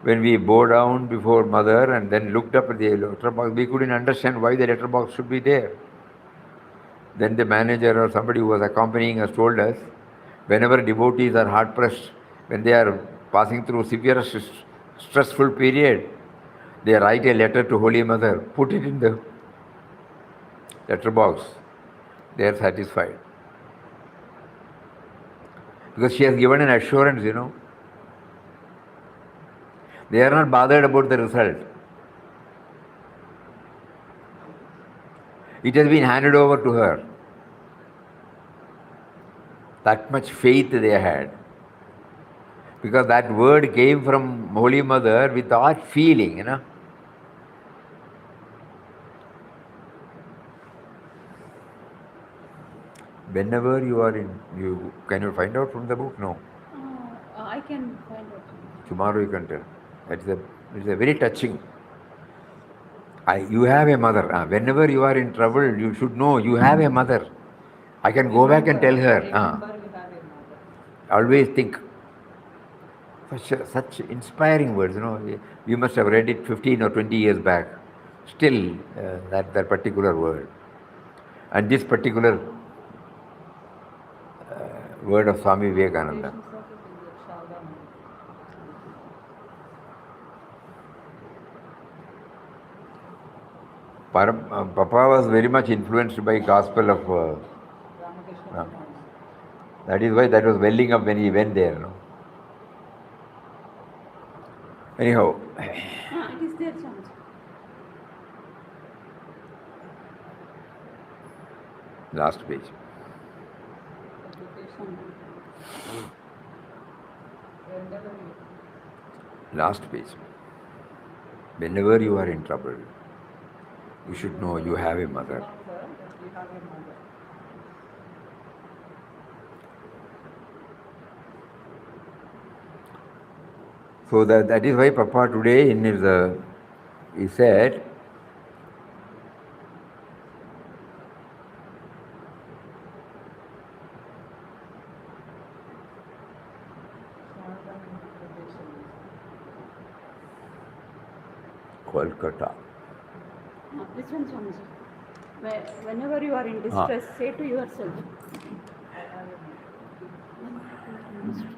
When we bowed down before mother and then looked up at the letter box, we couldn't understand why the letter box should be there. Then the manager or somebody who was accompanying us told us, whenever devotees are hard pressed, when they are passing through severe stressful period, they write a letter to Holy Mother, put it in the letter box. They are satisfied. Because she has given an assurance, They are not bothered about the result. It has been handed over to her. That much faith they had. Because that word came from Holy Mother with that feeling, Whenever you are can you find out from the book? No. I can find out. Tomorrow you can tell. It's a very touching. You have a mother. Whenever you are in trouble, you should know you have a mother. I can go back and tell her. Remember we have a mother. Always think. Such inspiring words, You must have read it 15 or 20 years back. Still, that particular word. And this particular word of Swami Vivekananda. Papa was very much influenced by gospel of Ramakrishna. that is why that was welling up when he went there. Anyhow, It is there, Swami. last page. Last page. Whenever you are in trouble, you should know you have a mother. We have a mother. So that is why Papa today in his, he said, Calcutta. This one, Swamiji. Whenever you are in distress, say to yourself.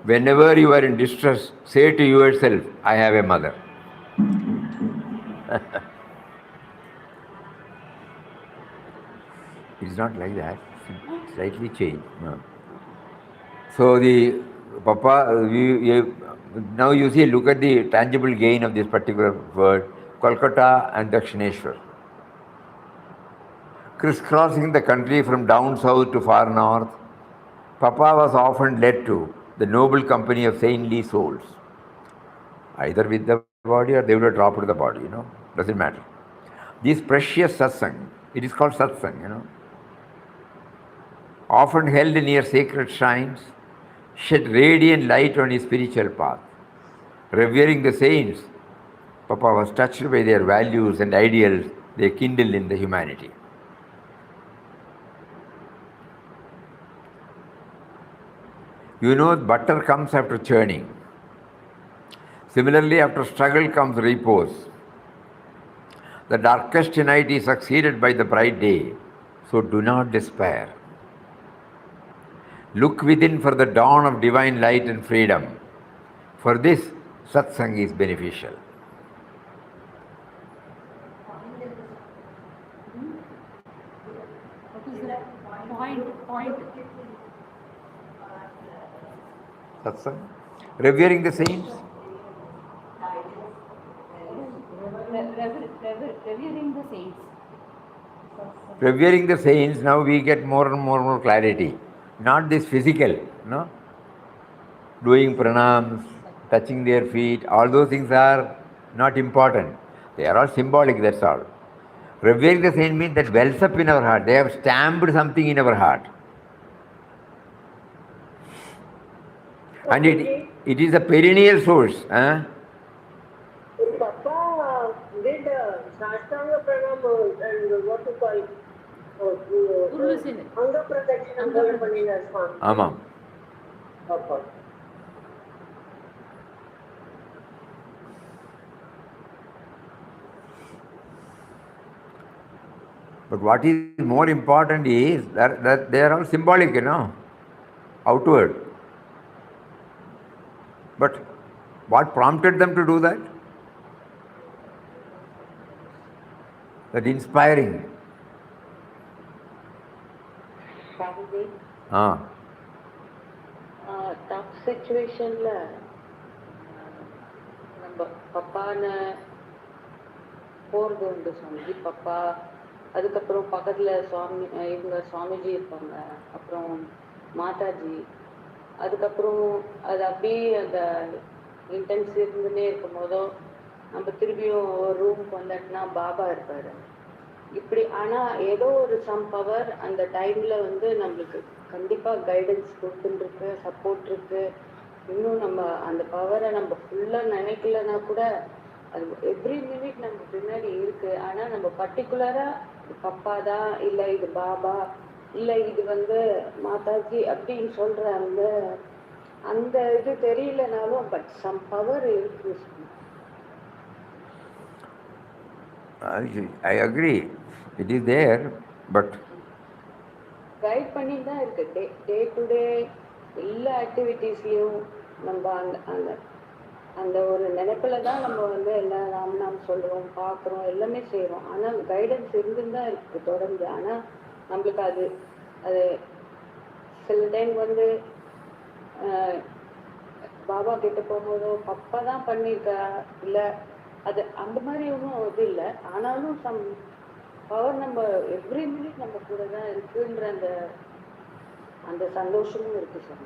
Whenever you are in distress, say to yourself, I have a mother. It's not like that. It's slightly changed. No. So the Papa, now you see, look at the tangible gain of this particular word, Calcutta and Dakhineswar. Crisscrossing the country from down south to far north, Papa was often led to the noble company of saintly souls, either with the body or they would have dropped the body, doesn't matter. This precious satsang, it is called satsang, often held near sacred shrines, shed radiant light on his spiritual path. Revering the saints, Papa was touched by their values and ideals they kindled in the humanity. Butter comes after churning. Similarly, after struggle comes repose. The darkest night is succeeded by the bright day, so do not despair. Look within for the dawn of divine light and freedom. For this, satsang is beneficial. What is the point? Satsang? Revering the saints? Revering the saints. Revering the saints, now we get more and more clarity. not this physical, no? Doing pranams, touching their feet, all those things are not important. They are all symbolic, that's all. Revering the saint means that wells up in our heart. They have stamped something in our heart. And it is a perennial source. Huh? Papa did Sashtanga Pranam and what you call Anga Pradakshina Panina Swami. Amam. Papa. But what is more important is that they are all symbolic, outward. But what prompted them to do that? That inspiring. Swamiji, Ah. tough situationல நம்ம பப்பான்னு போறது உண்டு சுவாமிஜி. பப்பா, அதுக்கப்புறம் பக்கத்துல சுவாமிஜி இருப்பாங்க, அப்புறம் மாதாஜி, அதுக்கப்புறம் அது அப்படியே அந்த இன்டென்ஸ் இருந்துன்னே இருக்கும் போதோ நம்ம திரும்பியும் ஒரு ரூமுக்கு வந்தாட்டுனா பாபா இருப்பாரு. இப்படி ஆனா ஏதோ ஒரு சம் பவர் அந்த டைம்ல நம்மளுக்கு கண்டிப்பா கைடன்ஸ் கொடுத்துருக்கு, சப்போர்ட் இருக்கு. இன்னும் நம்ம அந்த பவரை நம்ம ஃபுல்லா நினைக்கலன்னா கூட அது எவ்ரி மினிட் நம்ம பின்னாடி இருக்கு. ஆனா நம்ம பர்டிகுலரா பப்பா தான், இல்ல இது பாபா, இல்ல இது மாதாஜி அப்படின்னு சொல்ற அந்த இது தெரியலனாலும் பட் சம் பவர் இருக்கு. I agree. It is there, but guide பண்ணி தான் இருக்கு. டே டு டே எல்லா ஆக்டிவிட்டீஸ்லயும் நம்ம அந்த அந்த ஒரு நினைப்புல தான் நம்ம எல்லாம் ராமநாம் சொல்றோம், பார்க்குறோம், எல்லாமே செய்யறோம். ஆனா கைடன்ஸ் இருந்துதான் இருக்கு தொடர்ந்து. ஆனா நம்மளுக்கு அது அது சில டைம் பாபா கிட்ட போகும்போதோ பப்பா தான் பண்ணியிருக்கா, இல்ல அது அந்த மாதிரி ஒன்றும் இது இல்லை. ஆனாலும் சம் பவர் நம்ம எவ்ரி மினிட் நம்ம கூட தான் இருக்குன்ற அந்த அந்த சந்தோஷமும் இருக்கு சார்.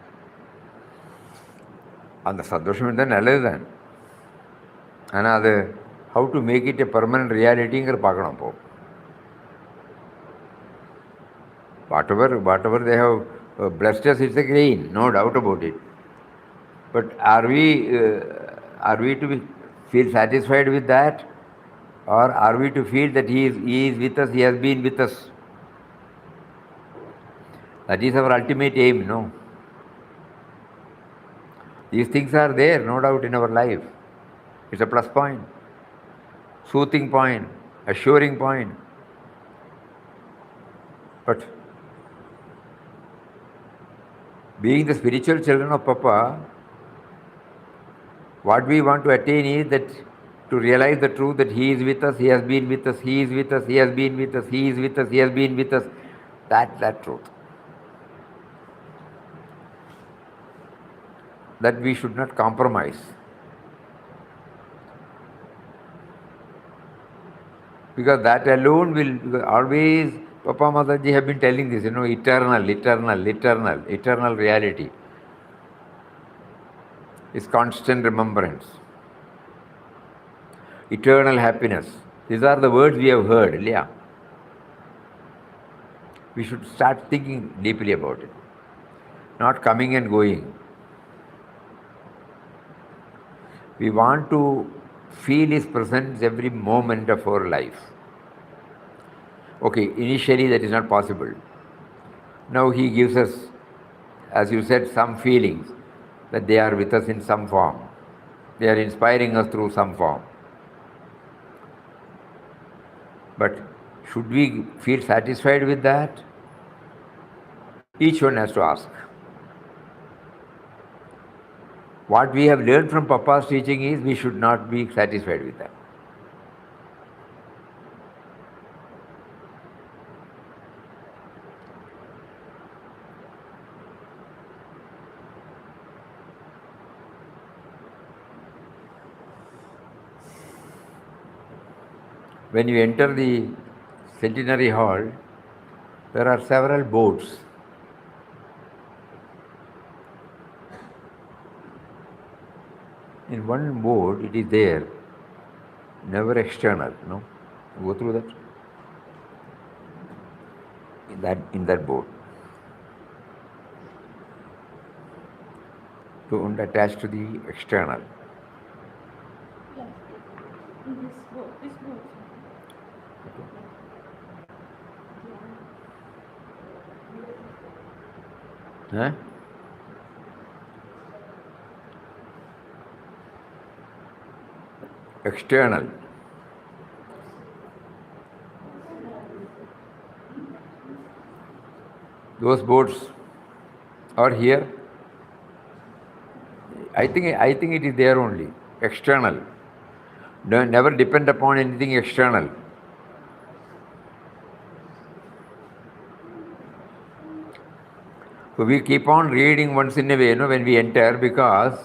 அந்த சந்தோஷம் இருந்தால் நல்லது தான். ஆனால் அது how to make it a permanent ரியாலிட்டிங்கிற பார்க்கணும். அப்போ whatever they have blessed us, it's a gain, no doubt about it. But are we to feel satisfied with that, or are we to feel that he is with us, he has been with us? That is our ultimate aim, no? These things are there, no doubt, in our life. It's a plus point, soothing point, assuring point. But being the spiritual children of Papa, what we want to attain is that to realize the truth that he is with us, he has been with us, he is with us, he has been with us, he is with us, he has been with us. That truth. That we should not compromise. Because that alone will always, Papa Mataji have been telling this, eternal reality. Is constant remembrance. Eternal happiness. These are the words we have heard, yeah. We should start thinking deeply about it. Not coming and going. We want to feel his presence every moment of our life. Okay, initially that is not possible. Now he gives us, as you said, some feelings that they are with us in some form. They are inspiring us through some form. But should we feel satisfied with that? Each one has to ask. What we have learned from Papa's teaching is we should not be satisfied with that. When you enter the Centenary Hall, there are several boards. In one board, it is there, never external. No, go through that. In that board. Don't attach to the external. Yes. In this book. Huh? External. Those boards are here. I think it is there only. External. Never depend upon anything external. So we keep on reading once in a way, when we enter, because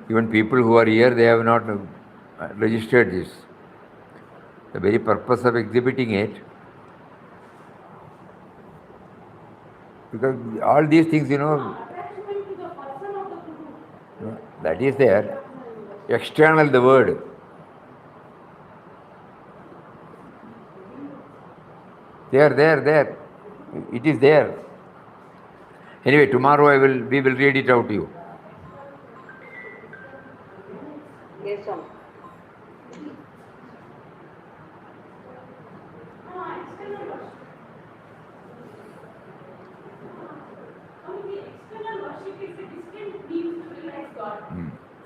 even people who are here, they have not registered this. The very purpose of exhibiting it, because all these things, that is there. External, the word. There. It is there. Anyway, tomorrow we will read it out to you. Yes, Swami.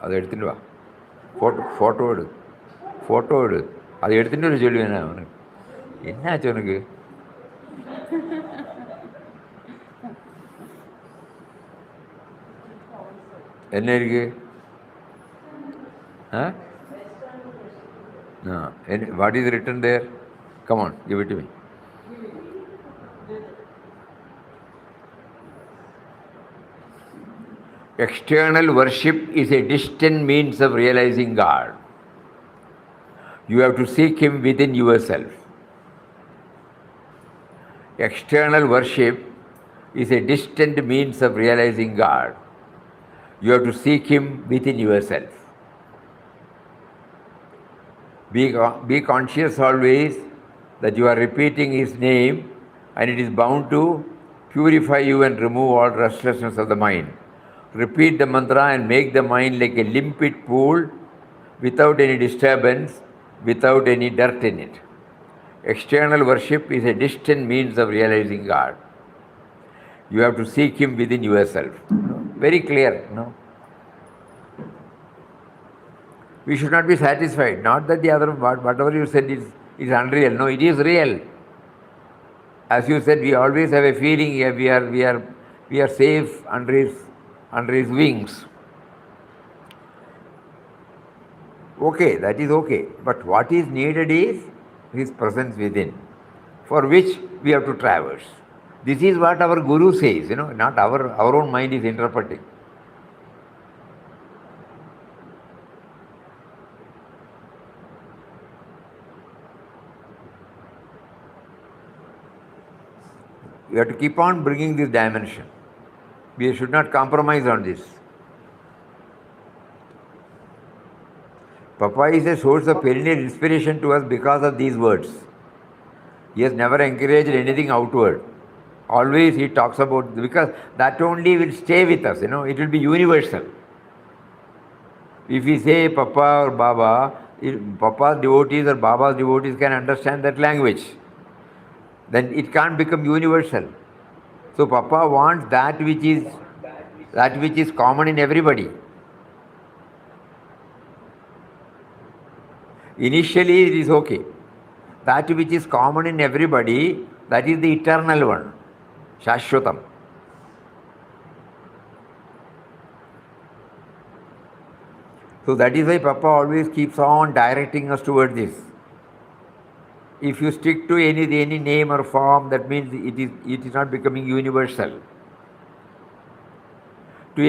அது எடுத்துட்டு வா. Photo எடு. அதை எடுத்துட்டு வர சொல்லுவேன் அவனுக்கு. என்னாச்சு உனக்கு? என்ன இருக்கு? What is written there? Come on, give it to me. External worship is a distant means of realizing God. You have to seek Him within yourself. External worship is a distant means of realizing God. You have to seek Him within yourself. Be conscious always that you are repeating His name, and it is bound to purify you and remove all restlessness of the mind. Repeat the mantra and make the mind like a limpid pool without any disturbance, without any dirt in it. External worship is a distant means of realizing God. You have to seek Him within yourself. Very clear, no? We should not be satisfied. Not that the other, whatever you said is unreal. No, it is real. As you said, we always have a feeling we are safe under His wings. Okay, that is okay. But what is needed is His presence within, for which we have to traverse. This is what our Guru says, not our own mind is interpreting. We have to keep on bringing this dimension. We should not compromise on this. Papa is a source of perennial inspiration to us because of these words. He has never encouraged anything outward. Always he talks about, because that only will stay with us, it will be universal. If we say Papa or Baba, Papa's devotees or Baba's devotees can understand that language, then it can't become universal. So Papa wants that which is common in everybody. Initially it is okay. That which is common in everybody, that is the eternal one, Shashwatam. So that is why Papa always keeps on directing us towards this. If you stick to any name or form, that means it is not becoming universal. To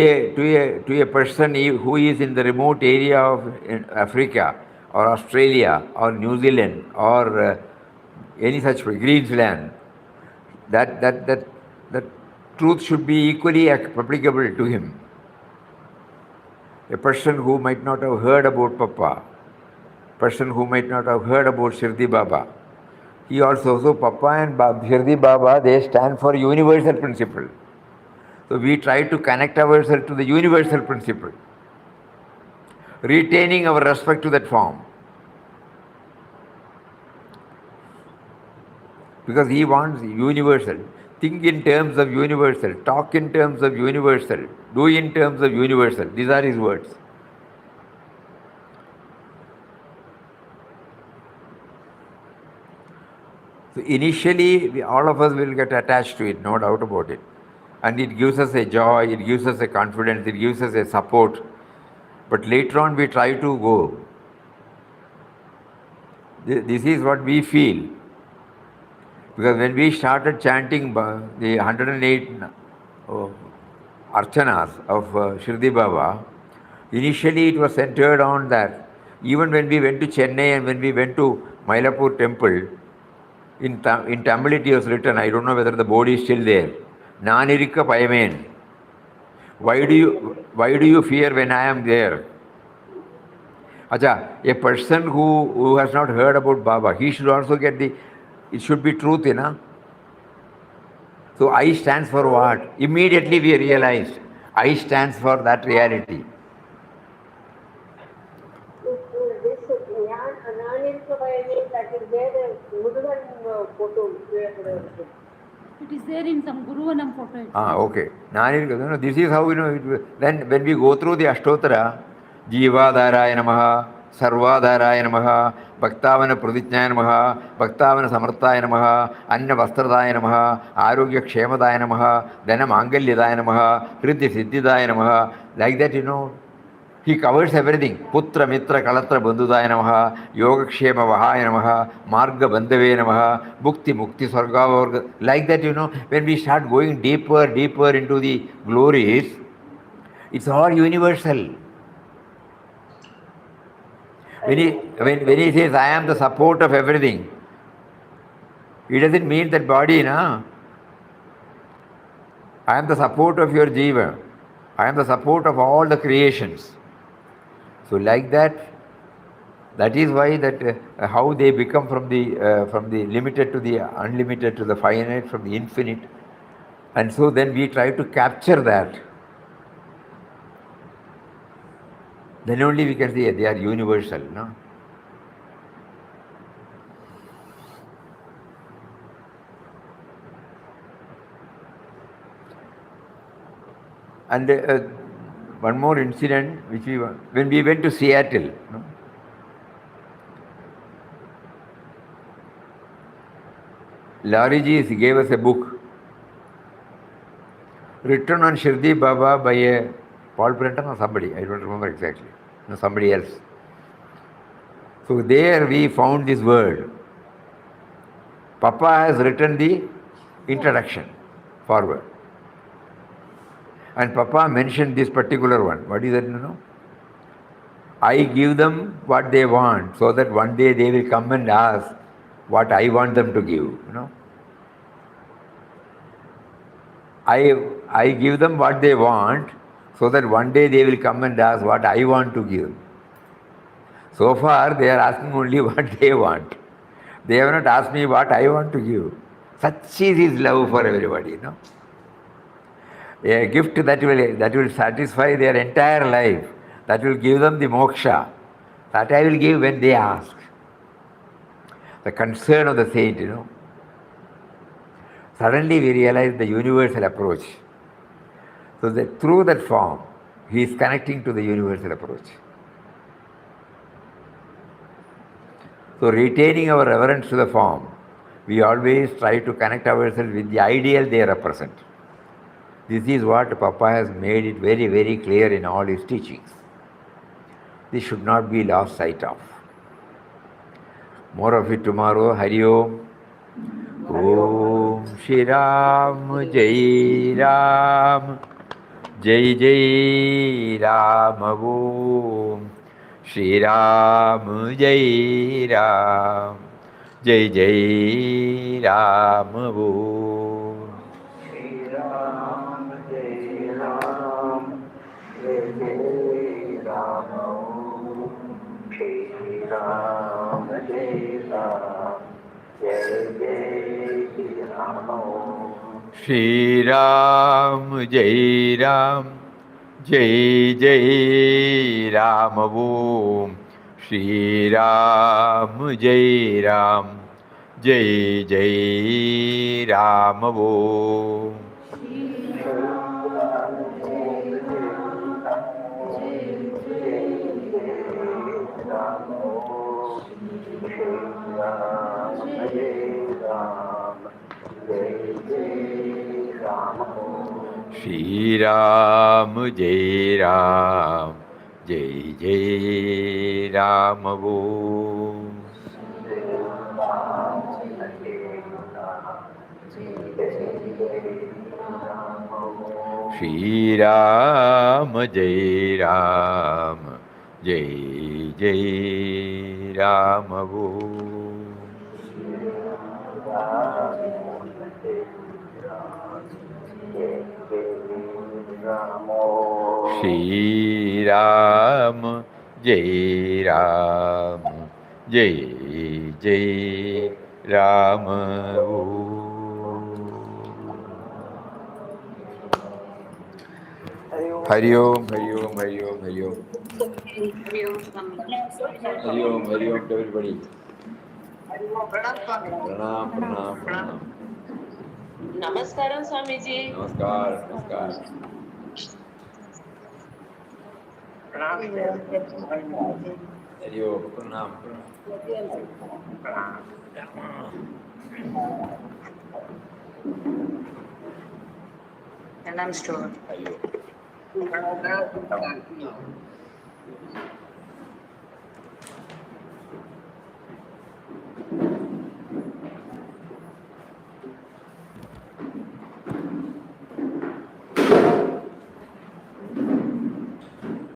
a person who is in the remote area of Africa or Australia or New Zealand or any such Queensland, that truth should be equally applicable to him. A person who might not have heard about Papa, person who might not have heard about Shirdi Baba, he also, so Papa and Shirdi Baba, they stand for universal principle. So we try to connect ourselves to the universal principle, retaining our respect to that form. Because he wants universal. Think in terms of universal, talk in terms of universal, do in terms of universal. These are his words. So initially, all of us will get attached to it, no doubt about it. And it gives us a joy, it gives us a confidence, it gives us a support. But later on, we try to go. This is what we feel. Because when we started chanting the 108 archanas of Shirdi Baba, initially it was centered on that. Even when we went to Chennai and when we went to Mylapore temple, in Tamil it was written, I don't know whether the board is still there, Nanirikka Payamen. Why do you fear when I am there? Acha, a person who has not heard about Baba, he should also get it should be truth, you know. So I stands for what? Immediately we realized I stands for that reality. It is there in some Guruvanam photo. Okay. This is how, then when we go through the Ashtottara, Jivadharaya Namaha, Sarvadharaya Namaha, Bhaktavana Pradijnaya Namaha, Bhaktavana Samarthaya Namaha, Anna Vastradaya Namaha, Arogya Kshemadaya Namaha, Dana Mangalyadaya Namaha, Hridya Siddhidaya Namaha, like that, he covers everything. Putra Mitra Kalatra Bandhudaya Namaha, Yoga Kshema Vahaya Namaha, Marga Bandhave Namaha, Bhukti Mukti Sarga, like that, when we start going deeper into the glories, it's all universal. When he says, I am the support of everything, it doesn't mean that body, na? I am the support of your jiva. I am the support of all the creations. So like that is why that how they become from the limited to the unlimited to the finite, from the infinite. And so then we try to capture that. Then only we can say they are universal, no? And one more incident, when we went to Seattle, Lariji gave us a book written on Shirdi Baba by a Paul Brenton or somebody, I don't remember exactly, somebody else. So there we found this word. Papa has written the introduction forward. And Papa mentioned this particular one. What is that, I give them what they want so that one day they will come and ask what I want them to give, I give them what they want so that one day they will come and ask what I want to give. So far they are asking only what they want. They have not asked me what I want to give. Such is his love for everybody, A gift that will satisfy their entire life, that will give them the moksha, that I will give when they ask. The concern of the saint, Suddenly we realize the universal approach. So that through that form, he is connecting to the universal approach. So retaining our reverence to the form, we always try to connect ourselves with the ideal they represent. This is what Papa has made it very, very clear in all his teachings. This should not be lost sight of. More of it tomorrow. Hari Om. Om Shri Ram Jai Ram Jai Jai Ram Om Shri Ram Jai Ram Jai Jai Ram Om Shri Ram Shri Ram, Jai Ram, Jai Jai Ram Om. Shri Ram, Jai Ram, Jai Jai Ram Om. Shri Ram, Jai Ram, Jai Jai Ram Om. Shri Ram, Jai Ram, Jai Jai Ram Om. Shri Ram, Jai Ram, Jai Jai Ram Om. Hari Om, Hari Om, Hari Om, Hari Om. Hari Om, Hari Om to everybody. Pranam, pranam, pranam. Namaskaram, Swamiji. Namaskar, namaskar. Hari Om, pranam, pranam. And I'm sure. Hari Om.